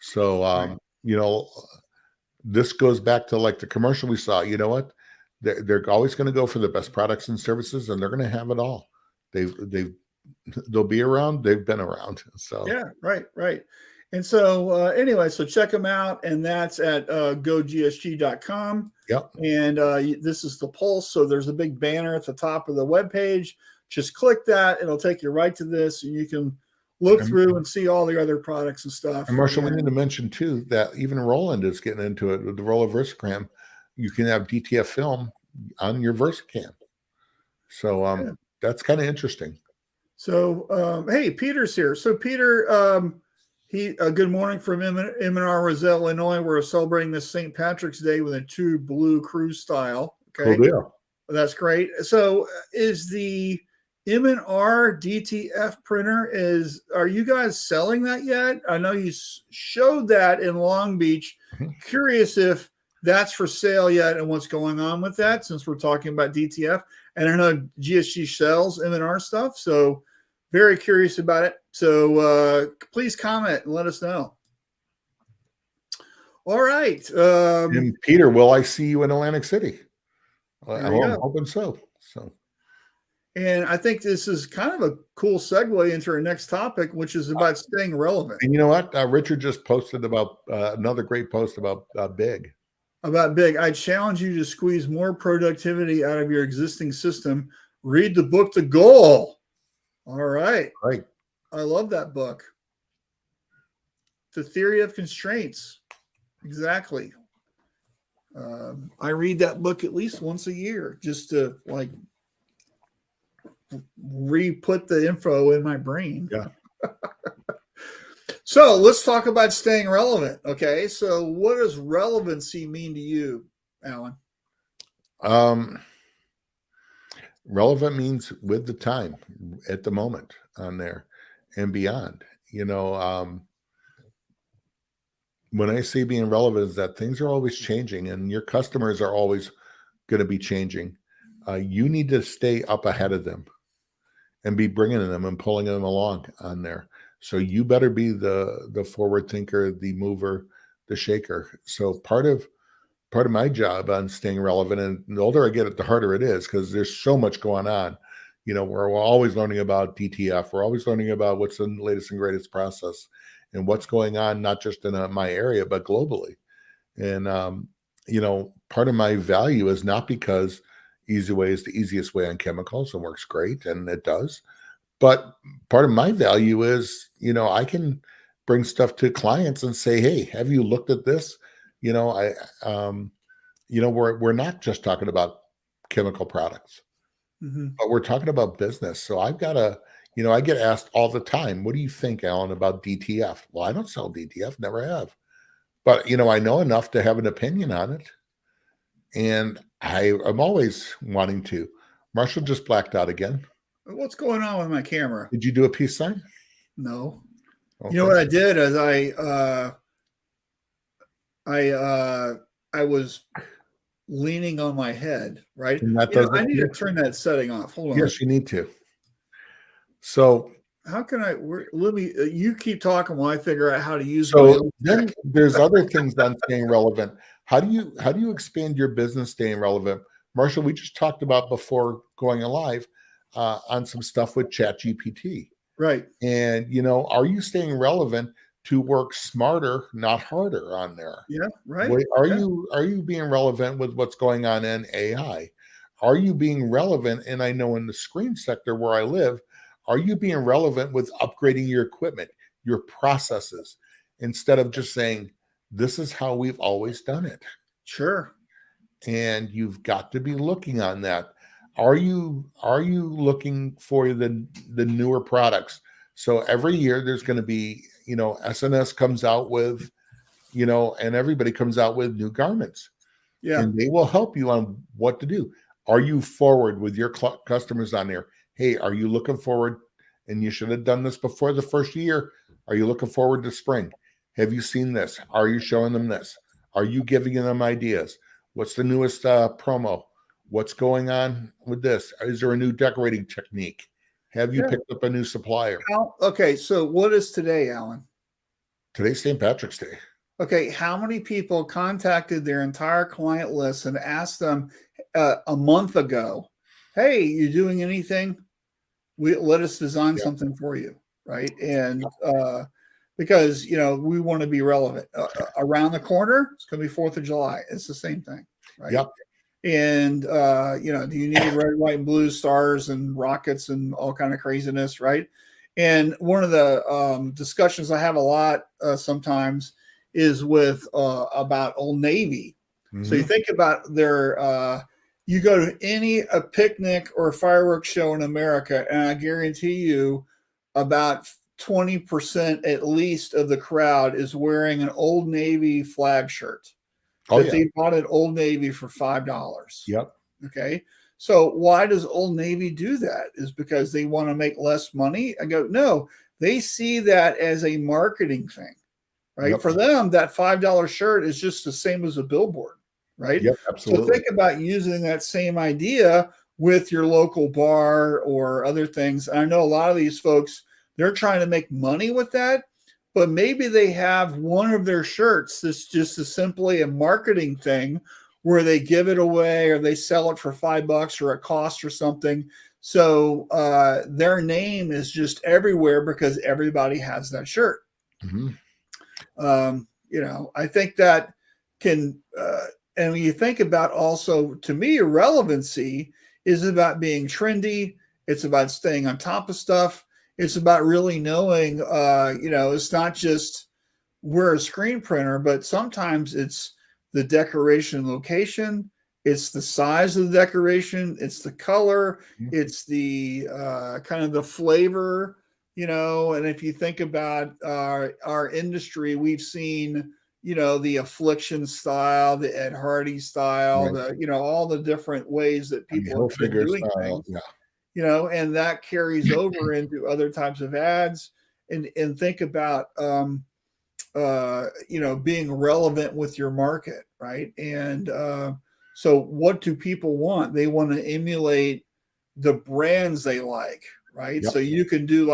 S2: So, this goes back to like the commercial we saw. You know what? They're always going to go for the best products and services, and they're going to have it all. They'll be around. They've been around. So
S1: yeah, right. And so anyway, so check them out, and that's at gogsg.com.
S2: Yep.
S1: And this is the Pulse. So there's a big banner at the top of the webpage. Just click that. It'll take you right to this, and you can look through and see all the other products and stuff.
S2: And Marshall, we need to mention too that even Roland is getting into it with the Roller Versacam. You can have DTF film on your Versacam. So that's kind of interesting.
S1: So hey, Peter's here. So Peter, good morning from M&R Roselle, Illinois. We're celebrating this St. Patrick's Day with a true blue cruise style. Okay,
S2: cool deal.
S1: That's great. So is the M&R DTF printer, are you guys selling that yet? I know you showed that in Long Beach.
S2: Mm-hmm.
S1: Curious if that's for sale yet and what's going on with that, since we're talking about DTF. And I know GSG sells M&R stuff, so very curious about it. So please comment and let us know. All right.
S2: And Peter, will I see you in Atlantic City? I'm hoping so.
S1: And I think this is kind of a cool segue into our next topic, which is about staying relevant.
S2: And you know what? Richard just posted about another great post about Big.
S1: About Big. I challenge you to squeeze more productivity out of your existing system. Read the book, The Goal. All right.
S2: Right.
S1: I love that book. The Theory of Constraints. Exactly. I read that book at least once a year just to like re-put the info in my brain.
S2: Yeah.
S1: So let's talk about staying relevant. Okay. So what does relevancy mean to you, Alan?
S2: Relevant means with the time at the moment on there and beyond. When I say being relevant is that things are always changing and your customers are always going to be changing. You need to stay up ahead of them and be bringing them and pulling them along on there. So you better be the forward thinker, the mover, the shaker. So part of my job on staying relevant, and the older I get it, the harder it is because there's so much going on. We're always learning about DTF. We're always learning about what's the latest and greatest process and what's going on, not just in my area, but globally. And, part of my value is not because easy way is the easiest way on chemicals and works great, and it does. But part of my value is, I can bring stuff to clients and say, hey, have you looked at this? We're not just talking about chemical products, but we're talking about business. So I've got to, I get asked all the time, what do you think, Alan, about DTF? Well, I don't sell DTF, never have. But, I know enough to have an opinion on it. And I'm always wanting to. Marshall just blacked out again.
S1: What's going on with my camera?
S2: Did you do a peace sign?
S1: No.
S2: Okay.
S1: You know what I did is I was leaning on my head, right? I need to turn that setting off. Hold on.
S2: Yes, you need to. So
S1: how can you keep talking while I figure out how to use it.
S2: So then there's other things on staying relevant. How do you expand your business staying relevant? Marshall, we just talked about before going live on some stuff with ChatGPT.
S1: Right.
S2: And, are you staying relevant to work smarter, not harder on there?
S1: Yeah, right.
S2: Are you being relevant with what's going on in AI? Are you being relevant? And I know in the screen sector where I live, are you being relevant with upgrading your equipment, your processes, instead of just saying, this is how we've always done it.
S1: Sure.
S2: And you've got to be looking on that. Are you looking for the newer products? So every year there's going to be, SNS comes out with, and everybody comes out with new garments.
S1: Yeah.
S2: And they will help you on what to do. Are you forward with your customers on there? Hey, are you looking forward? And you should have done this before the first year. Are you looking forward to spring? Have you seen this? Are you showing them this? Are you giving them ideas? What's the newest promo? What's going on with this? Is there a new decorating technique? Have you picked up a new supplier?
S1: Okay, so what is today, Alan?
S2: Today's St. Patrick's Day.
S1: Okay, how many people contacted their entire client list and asked them a month ago, hey, you doing anything? Let us design something for you, right? And because, we want to be relevant. Around the corner, it's going to be 4th of July. It's the same thing, right?
S2: Yep.
S1: And, do you need red, white, and blue stars and rockets and all kind of craziness, right? And one of the discussions I have a lot sometimes is with about Old Navy. Mm-hmm. So you think about you go to a picnic or a fireworks show in America, and I guarantee you about 20% at least of the crowd is wearing an Old Navy flag shirt. They bought at Old Navy for $5.
S2: Yep.
S1: Okay. So why does Old Navy do that? Is because they want to make less money? I go, no, they see that as a marketing thing, right? Yep. For them, that $5 shirt is just the same as a billboard, right?
S2: Yep, absolutely.
S1: So think about using that same idea with your local bar or other things. I know a lot of these folks, they're trying to make money with that, but maybe they have one of their shirts that's just simply a marketing thing where they give it away or they sell it for $5 or a cost or something. So their name is just everywhere because everybody has that shirt. Mm-hmm. I think that can, and when you think about also, to me, relevancy is about being trendy. It's about staying on top of stuff. It's about really knowing, it's not just we're a screen printer, but sometimes it's the decoration location, it's the size of the decoration, it's the color, it's the kind of the flavor, and if you think about our industry, we've seen, the Affliction style, the Ed Hardy style, right. All the different ways that people are doing things. Yeah. And that carries over into other types of ads, and think about, being relevant with your market, right? And so what do people want? They want to emulate the brands they like, right? Yep. So you can do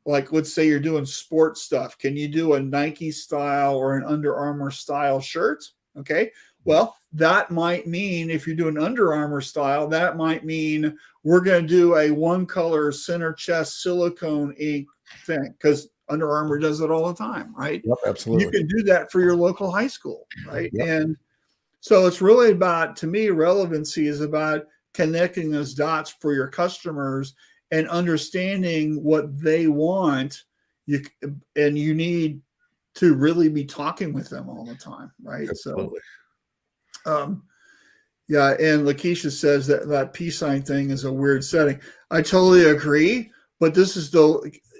S1: let's say you're doing sports stuff. Can you do a Nike style or an Under Armour style shirt? Okay. Well, that might mean if you're doing Under Armour style, that might mean we're going to do a one color center chest silicone ink thing because Under Armour does it all the time, right?
S2: Yep, absolutely.
S1: You can do that for your local high school, right?
S2: Yep.
S1: And so it's really about, to me, relevancy is about connecting those dots for your customers and understanding what they want. And you need to really be talking with them all the time, right?
S2: Absolutely.
S1: So, and Lakeisha says that peace sign thing is a weird setting. I totally agree, but this is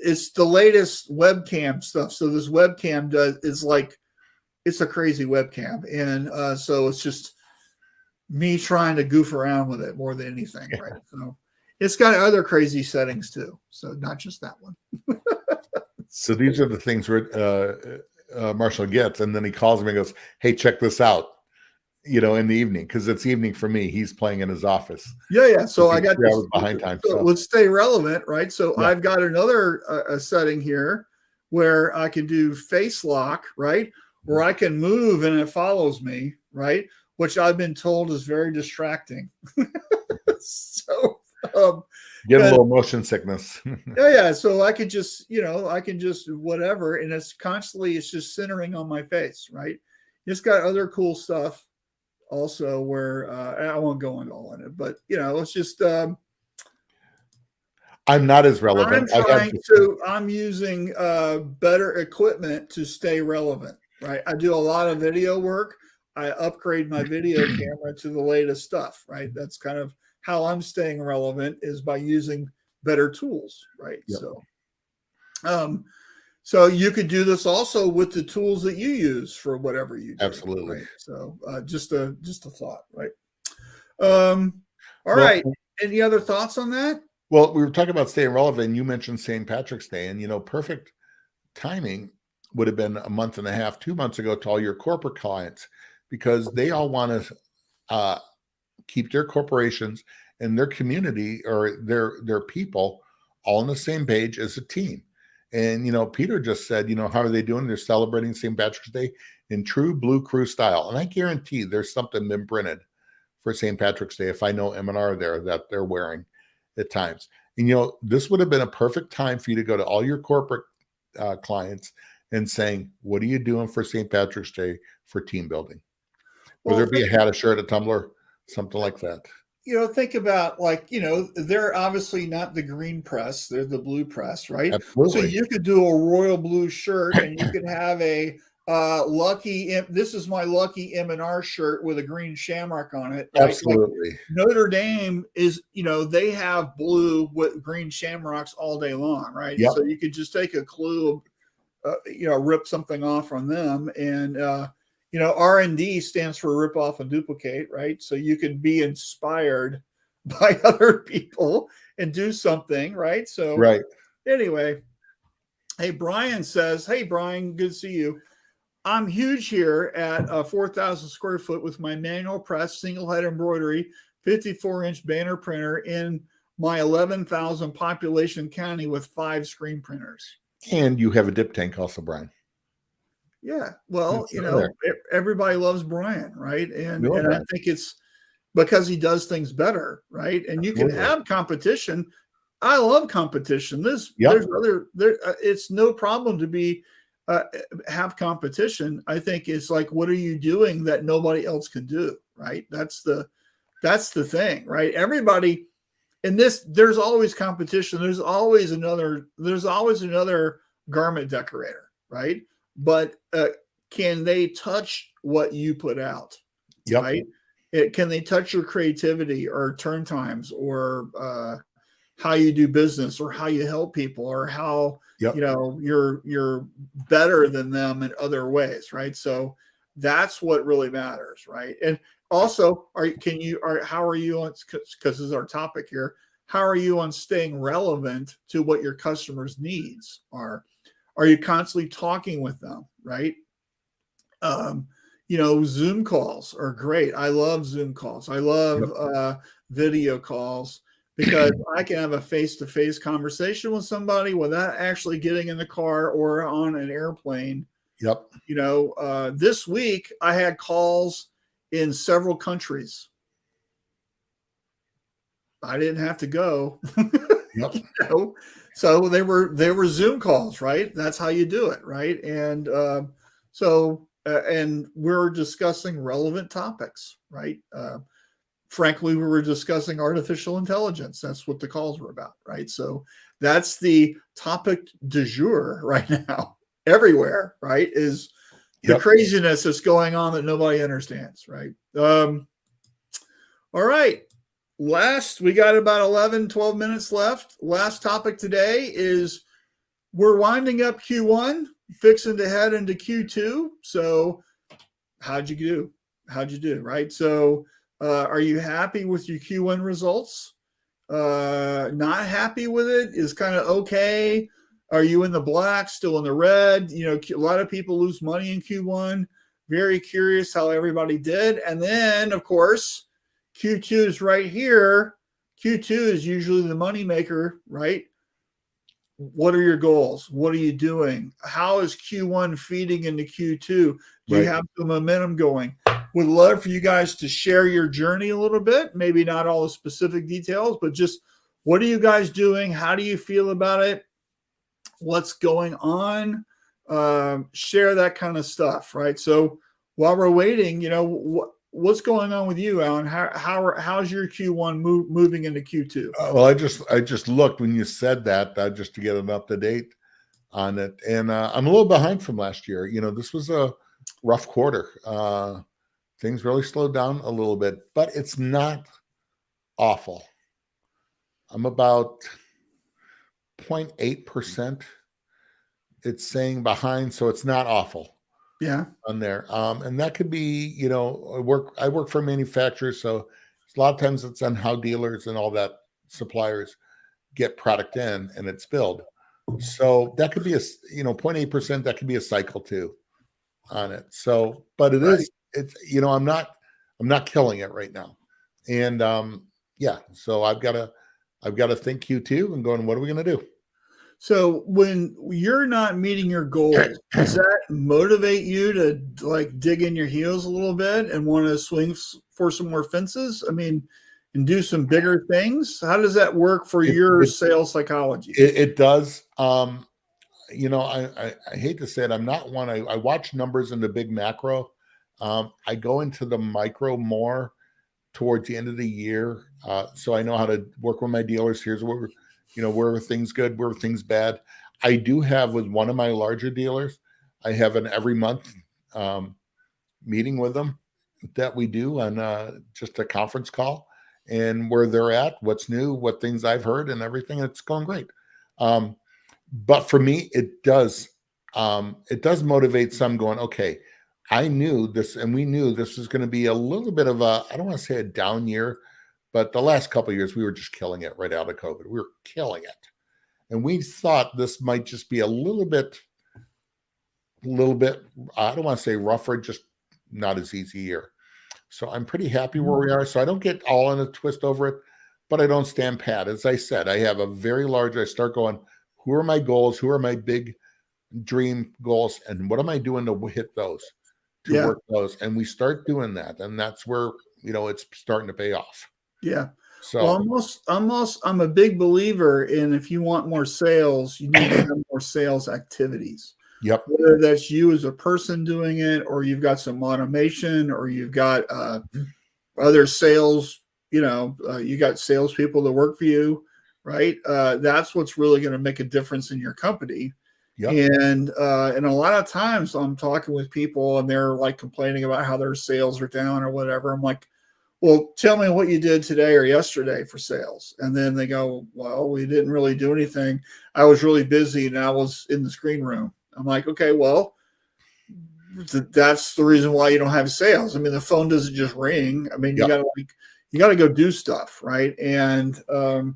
S1: it's the latest webcam stuff. So this webcam it's a crazy webcam. And so it's just me trying to goof around with it more than anything, right? So it's got other crazy settings too. So not just that one.
S2: So these are the things where Marshall gets, and then he calls me and goes, hey, check this out. In the evening, because it's evening for me. He's playing in his office.
S1: Yeah. So I got
S2: 3 hours behind time.
S1: So let's stay relevant, right? So I've got another a setting here where I can do face lock, right? Where I can move and it follows me, right? Which I've been told is very distracting. So
S2: get a little motion sickness.
S1: Yeah. So I could just, whatever, and it's just centering on my face, right? It's got other cool stuff. Also, where I won't go into all in it, but it's just
S2: I'm not as relevant.
S1: I'm using better equipment to stay relevant. right? I do a lot of video work. I upgrade my video camera to the latest stuff, right? That's kind of how I'm staying relevant, is by using better tools, right?
S2: Yep.
S1: So you could do this also with the tools that you use for whatever you do.
S2: Absolutely.
S1: Right? So just a thought, right? All right. Any other thoughts on that?
S2: Well, we were talking about staying relevant. You mentioned St. Patrick's Day, and perfect timing would have been a month and a half, 2 months ago, to all your corporate clients, because they all want to keep their corporations and their community or their people all on the same page as a team. And Peter just said, how are they doing? They're celebrating St. Patrick's Day in true Blue Crew style, and I guarantee there's something been printed for St. Patrick's Day, if I know M&R there, that they're wearing at times. And this would have been a perfect time for you to go to all your corporate clients and saying, what are you doing for St. Patrick's Day for team building? Whether it be a hat, a shirt, a tumbler, something like that.
S1: Think about, they're obviously not the green press, they're the blue press, right?
S2: Absolutely.
S1: So you could do a royal blue shirt, and you could have a this is my lucky M&R shirt with a green shamrock on it. Right?
S2: Absolutely.
S1: Like Notre Dame is, they have blue with green shamrocks all day long, right?
S2: Yep.
S1: So you could just take a clue, rip something off from them, and R&D stands for rip off and duplicate, right? So you can be inspired by other people and do something, right? So
S2: right.
S1: Anyway, hey, Brian says, hey, Brian, good to see you. I'm huge here at 4,000 square foot with my manual press, single head embroidery, 54-inch banner printer in my 11,000 population county with 5 screen printers.
S2: And you have a dip tank also, Brian.
S1: Yeah. Well, everybody loves Brian, right? And I think it's because he does things better, right? And you can have competition. I love competition. It's no problem to be have competition. I think it's like, what are you doing that nobody else can do, right? That's the thing, right? Everybody in this, there's always competition. There's always another garment decorator, right? But can they touch what you put out?
S2: Yep.
S1: Right? Can they touch your creativity or turn times or how you do business or how you help people or how you're better than them in other ways, right? So that's what really matters, right? And also, how are you on, because this is our topic here, how are you on staying relevant to what your customers' needs are? Are you constantly talking with them, right? Zoom calls are great. I love Zoom calls. I love video calls because I can have a face-to-face conversation with somebody without actually getting in the car or on an airplane.
S2: Yep.
S1: This week I had calls in several countries. I didn't have to go.
S2: Yep.
S1: So they were Zoom calls, right? That's how you do it, right? And and we're discussing relevant topics, right? Frankly, we were discussing artificial intelligence. That's what the calls were about, right? So that's the topic du jour right now, everywhere, right? Is the craziness that's going on that nobody understands, right? All right. We got about 12 minutes left. Last topic today is we're winding up Q1, fixing to head into Q2. So how'd you do, right? So are you happy with your Q1 results? Not happy with it? Is kind of okay? Are you in the black, still in the red? A lot of people lose money in Q1. Very curious how everybody did. And then, of course, Q2 is right here. Q2 is usually the money maker, right? What are your goals? What are you doing? How is Q1 feeding into Q2? Do you have the momentum going? Would love for you guys to share your journey a little bit. Maybe not all the specific details, but just what are you guys doing? How do you feel about it? What's going on? Share that kind of stuff, right? So while we're waiting, what's going on with you, Alan? How's your Q1 moving into Q2?
S2: Well, I just looked when you said that just to get an up to date on it, and I'm a little behind from last year. This was a rough quarter. Things really slowed down a little bit, but it's not awful. I'm about 0.8%. It's saying behind, so it's not awful
S1: Yeah.
S2: on there. And that could be, I work for manufacturers, so a lot of times it's on how dealers and all that suppliers get product in and it's billed. So that could be 0.8%, that could be a cycle too on it. So, but it's, I'm not killing it right now. And so I've got to think Q2 and going, what are we going to do?
S1: So when you're not meeting your goals, does that motivate you to like dig in your heels a little bit and want to swing for some more fences? I mean, and do some bigger things? How does that work for your sales psychology?
S2: It does. I hate to say it. I'm not one. I watch numbers in the big macro. I go into the micro more towards the end of the year. So I know how to work with my dealers. Here's where are things good, where are things bad. I do have with one of my larger dealers, I have an every month meeting with them that we do on just a conference call, and where they're at, what's new, what things I've heard and everything. It's going great. But for me, it does motivate some going, okay, I knew this, and we knew this was going to be a little bit of I don't want to say a down year, but the last couple of years, we were just killing it right out of COVID. We were killing it. And we thought this might just be a little bit, I don't want to say rougher, just not as easy a year. So I'm pretty happy where we are. So I don't get all in a twist over it, but I don't stand pat. As I said, I have a very large, I start going, who are my goals? Who are my big dream goals? And what am I doing to hit those, to work those? And we start doing that. And that's where, it's starting to pay off.
S1: Yeah.
S2: So
S1: I'm a big believer in, if you want more sales, you need to have more sales activities.
S2: Yep.
S1: Whether that's you as a person doing it, or you've got some automation, or you've got other sales, you got salespeople that work for you, right? That's what's really going to make a difference in your company. Yep. And a lot of times I'm talking with people and they're like complaining about how their sales are down or whatever. I'm like, well, tell me what you did today or yesterday for sales. And then they go, well, we didn't really do anything. I was really busy and I was in the screen room. I'm like, okay, well, that's the reason why you don't have sales. I mean, the phone doesn't just ring. I mean, you gotta go do stuff, right? And and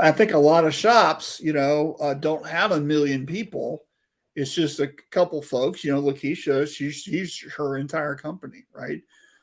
S1: I think a lot of shops, don't have 1 million people. It's just a couple folks, Lakeisha, she's her entire company, right?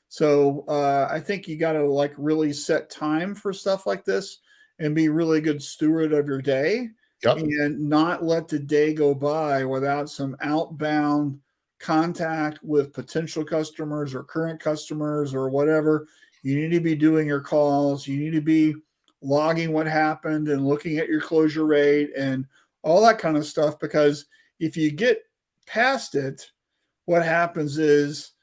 S1: So I think you got to like really set time for stuff like this and be really good steward of your day. Yep. And not let the day go by without some outbound contact with potential customers or current customers or whatever. You need to be doing your calls. You need to be logging what happened and looking at your closure rate and all that kind of stuff, because if you get past it, what happens is,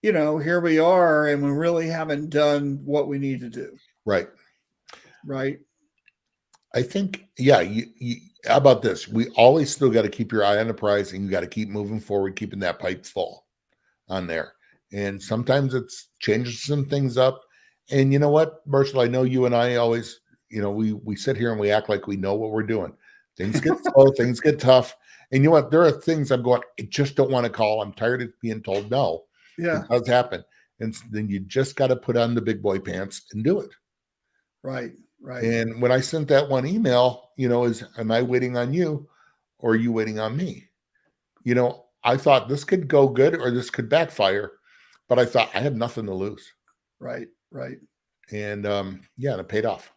S1: here we are and we really haven't done what we need to do.
S2: Right.
S1: Right.
S2: I think, how about this? We always still got to keep your eye on the prize, and you got to keep moving forward, keeping that pipe full on there. And sometimes it's changes some things up. And you know what, Marshall, I know you and I always, we sit here and we act like we know what we're doing. Things get slow, things get tough. And you know what? There are things I'm going, I just don't want to call. I'm tired of being told no.
S1: Yeah.
S2: It does happen. And then you just got to put on the big boy pants and do it.
S1: Right. Right.
S2: And when I sent that one email, am I waiting on you or are you waiting on me? I thought this could go good or this could backfire, but I thought I had nothing to lose.
S1: Right. Right.
S2: And and it paid off.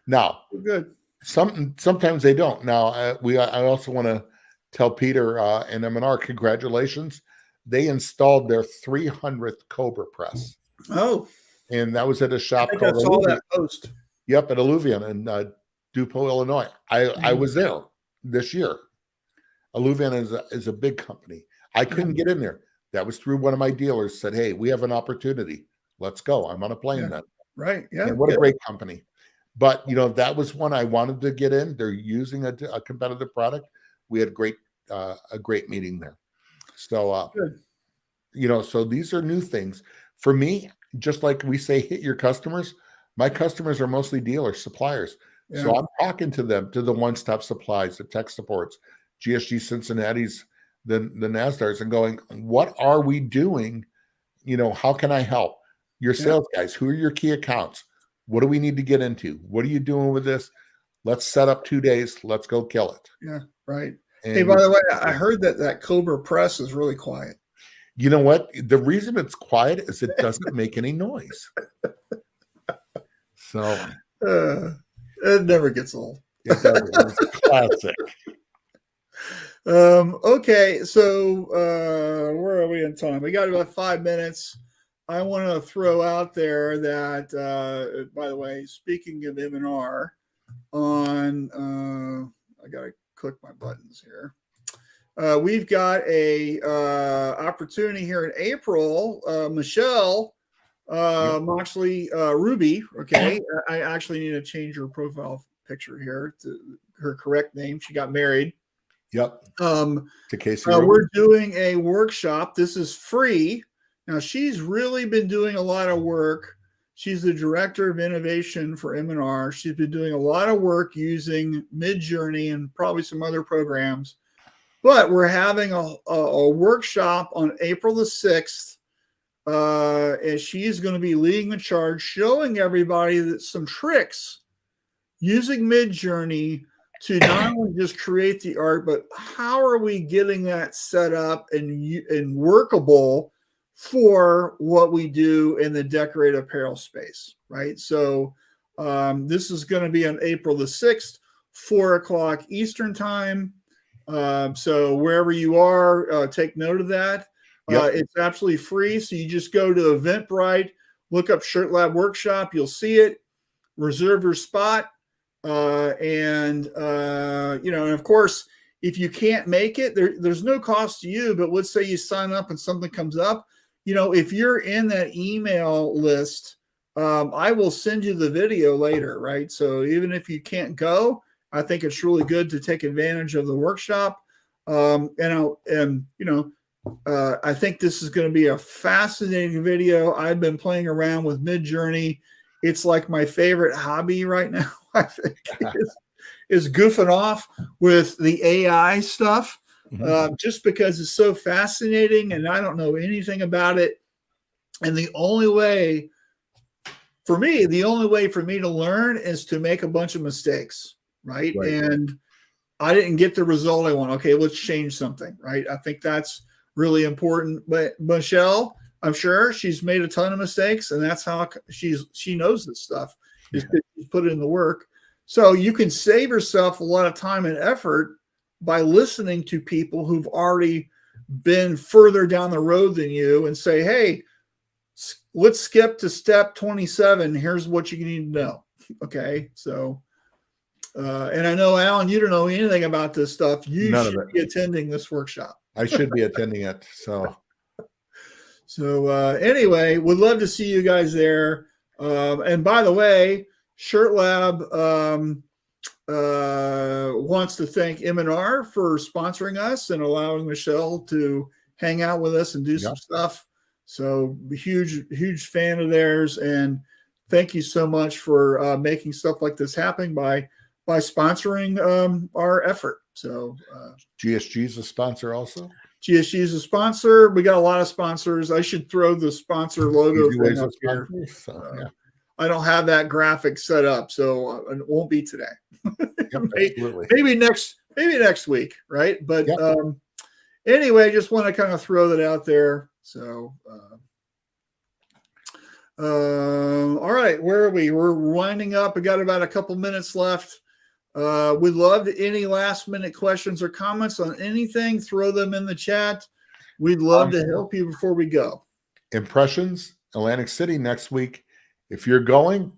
S2: Now,
S1: good.
S2: Sometimes they don't. Now, I also want to tell Peter and M&R, congratulations. They installed their 300th Cobra press.
S1: Oh.
S2: And that was at a shop
S1: called I saw that post.
S2: Yep, at Alluvian in DuPont, Illinois. I was there this year. Alluvian is a big company. I couldn't get in there. That was through one of my dealers said, hey, we have an opportunity. Let's go. I'm on a plane then.
S1: Right. Yeah.
S2: And what a great company. But, that was one I wanted to get in. They're using a competitive product. We had great a great meeting there. So,
S1: Good.
S2: so these are new things for me. Just like we say, hit your customers. My customers are mostly dealers, suppliers.
S1: Yeah.
S2: So I'm talking to them, to the one-stop supplies, the tech supports, GSG Cincinnati's, the NASDARs, and going, what are we doing? How can I help? Your sales guys, who are your key accounts? What do we need to get into? What are you doing with this? Let's set up 2 days. Let's go kill it.
S1: Yeah, right.
S2: And
S1: hey, by the way, I heard that Cobra Press is really quiet.
S2: You know what? The reason it's quiet is it doesn't make any noise. So
S1: it never gets old.
S2: It doesn't. It's classic.
S1: Okay, so where are we in time? We got about 5 minutes. I want to throw out there that, by the way, speaking of M&R, I got to click my buttons here. We've got a opportunity here in April. Michelle Moxley Ruby. Okay, I actually need to change her profile picture here to her correct name. She got married.
S2: Yep.
S1: To
S2: Casey.
S1: We're doing a workshop. This is free. Now she's really been doing a lot of work. She's the director of innovation for M&R. She's been doing a lot of work using Midjourney and probably some other programs. But we're having a workshop on April the 6th. And she's going to be leading the charge, showing everybody that some tricks using Midjourney to not only just create the art, but how are we getting that set up and workable for what we do in the decorated apparel space, right? So this is going to be on April the 6th, 4 o'clock Eastern time. So wherever you are, take note of that.
S2: Yep.
S1: It's absolutely free. So you just go to Eventbrite, look up Shirt Lab Workshop. You'll see it. Reserve your spot. And of course, if you can't make it, there's no cost to you. But let's say you sign up and something comes up. If you're in that email list, I will send you the video later, right? So even if you can't go, I think it's really good to take advantage of the workshop. I think this is going to be a fascinating video. I've been playing around with Midjourney. It's like my favorite hobby right now. I think is goofing off with the AI stuff, just because it's so fascinating and I don't know anything about it. And the only way for me to learn is to make a bunch of mistakes, right? And I didn't get the result I want. Okay, let's change something, right? I think that's really important. But Michelle, I'm sure she's made a ton of mistakes, and that's how she knows this stuff. Is she's put in the work. So you can save yourself a lot of time and effort by listening to people who've already been further down the road than you and say, hey, let's skip to step 27. Here's what you need to know. Okay. So, and I know, Alan, you don't know anything about this stuff. You should be attending this workshop.
S2: I should be attending it.
S1: So anyway, would love to see you guys there. And by the way, Shirt Lab wants to thank M&R for sponsoring us and allowing Michelle to hang out with us and do some stuff. So huge fan of theirs. And thank you so much for making stuff like this happen by sponsoring our effort. So
S2: GSG is a sponsor also.
S1: GSG is a sponsor. We got a lot of sponsors. I should throw the sponsor logo thing up here. I don't have that graphic set up, so it won't be today. maybe next week, right? But anyway, just want to kind of throw that out there. So, all right, where are we? We're winding up. We got about a couple minutes left. We'd love any last minute questions or comments on anything. Throw them in the chat. We'd love to help you before we go.
S2: Impressions, Atlantic City next week. If you're going,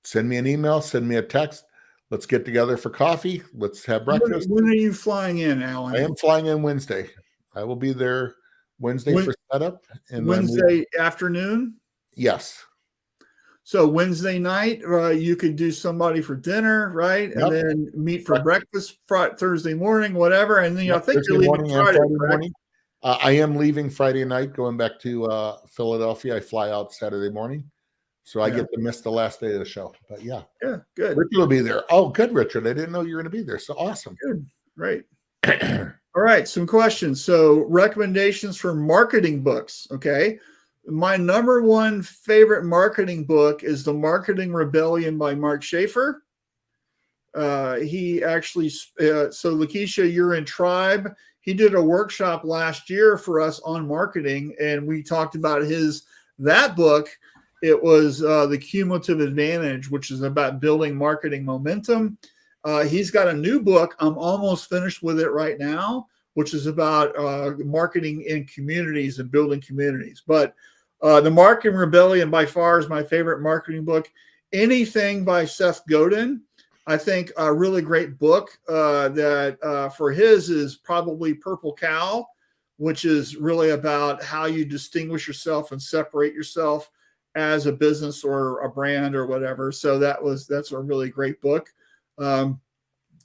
S2: send me an email, send me a text. Let's get together for coffee. Let's have breakfast.
S1: When are you flying in, Alan?
S2: I am flying in Wednesday. I will be there Wednesday for setup. And
S1: Wednesday afternoon?
S2: Yes.
S1: So Wednesday night, you could do somebody for dinner, right? And then meet for breakfast Thursday morning, whatever. And then I think
S2: Thursday
S1: you're leaving
S2: morning
S1: Friday,
S2: and Friday morning. I am leaving Friday night, going back to Philadelphia. I fly out Saturday morning. So I get to miss the last day of the show. But yeah,
S1: good.
S2: Richard will be there. Oh, good, Richard. I didn't know you were going to be there. So awesome.
S1: Good. Great. All right. Some questions. So recommendations for marketing books. Okay. My number one favorite marketing book is The Marketing Rebellion by Mark Schaefer. He actually, so Lakeisha, you're in Tribe. He did a workshop last year for us on marketing, and we talked about that book. It was The Cumulative Advantage, which is about building marketing momentum. He's got a new book. I'm almost finished with it right now, which is about marketing in communities and building communities. But The Marketing Rebellion by far is my favorite marketing book. Anything by Seth Godin, I think a really great book that for his is probably Purple Cow, which is really about how you distinguish yourself and separate yourself as a business or a brand or whatever. So that's a really great book.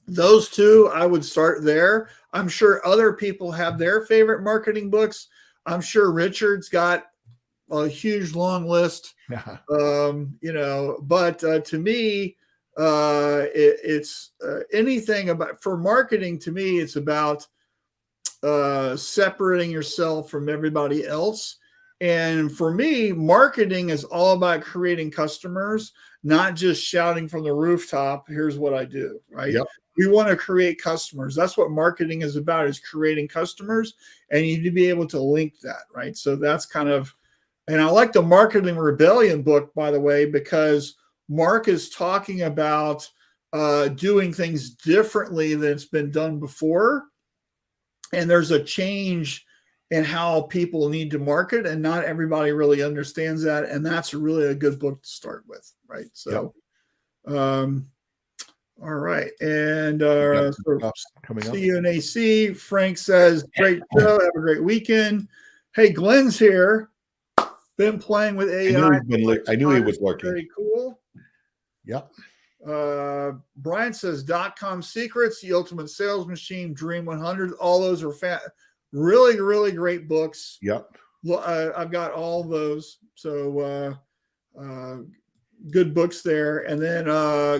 S1: Those two, I would start there. I'm sure other people have their favorite marketing books. I'm sure Richard's got a huge long list. But to me, it's anything about, for marketing, to me, it's about separating yourself from everybody else. And for me, marketing is all about creating customers, not just shouting from the rooftop, here's what I do, right?
S2: Yep.
S1: We want to create customers. That's what marketing is about, is creating customers, and you need to be able to link that, right? So that's kind of, and I like the Marketing Rebellion book, by the way, because Mark is talking about doing things differently than it's been done before. And there's a change in how people need to market, and not everybody really understands that. And that's really a good book to start with, right? So, all right. And
S2: coming up.
S1: see you in AC. Frank says, great show. Have a great weekend. Hey, Glenn's here. Been playing with AI.
S2: I knew he was working.
S1: Very cool.
S2: Yep.
S1: Brian says .com Secrets, The Ultimate Sales Machine, Dream 100. All those are really, really great books.
S2: Yep.
S1: I've got all those. So good books there. And then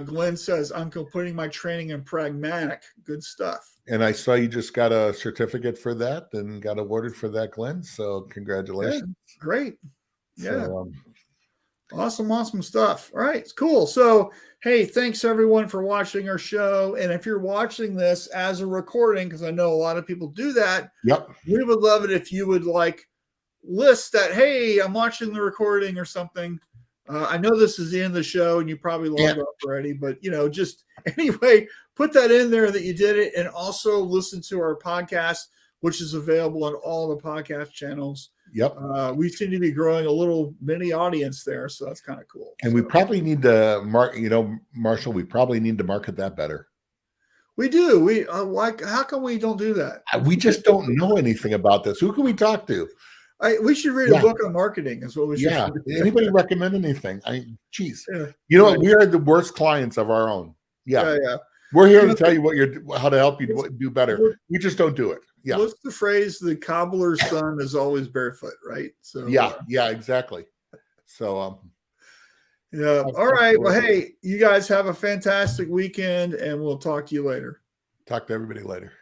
S1: Glenn says, I'm completing my training in Pragmatic. Good stuff.
S2: And I saw you just got a certificate for that and got awarded for that, Glenn. So congratulations.
S1: Yeah, great. Yeah.
S2: So,
S1: awesome stuff. All right, cool. So, hey, thanks everyone for watching our show. And if you're watching this as a recording, because I know a lot of people do that, we would love it if you would list that, hey, I'm watching the recording or something. I know this is the end of the show and you probably logged off already, but just anyway, put that in there that you did it, and also listen to our podcast, which is available on all the podcast channels.
S2: Yep.
S1: We seem to be growing a little mini audience there, so that's kind of cool.
S2: And we probably need to Marshall, we probably need to market that better.
S1: We do. We how come we don't do that?
S2: We just don't know anything about this. Who can we talk to?
S1: We should read a book on marketing. Is what we should.
S2: Yeah. Anybody recommend anything? Geez. Yeah. You know what? We are the worst clients of our own. Yeah. We're here to tell you how to help you do better. We just don't do it. Yeah.
S1: What's the phrase? The cobbler's son is always barefoot, right? So
S2: yeah, exactly. So
S1: yeah. All right. Well, hey, you guys have a fantastic weekend, and we'll talk to you later.
S2: Talk to everybody later.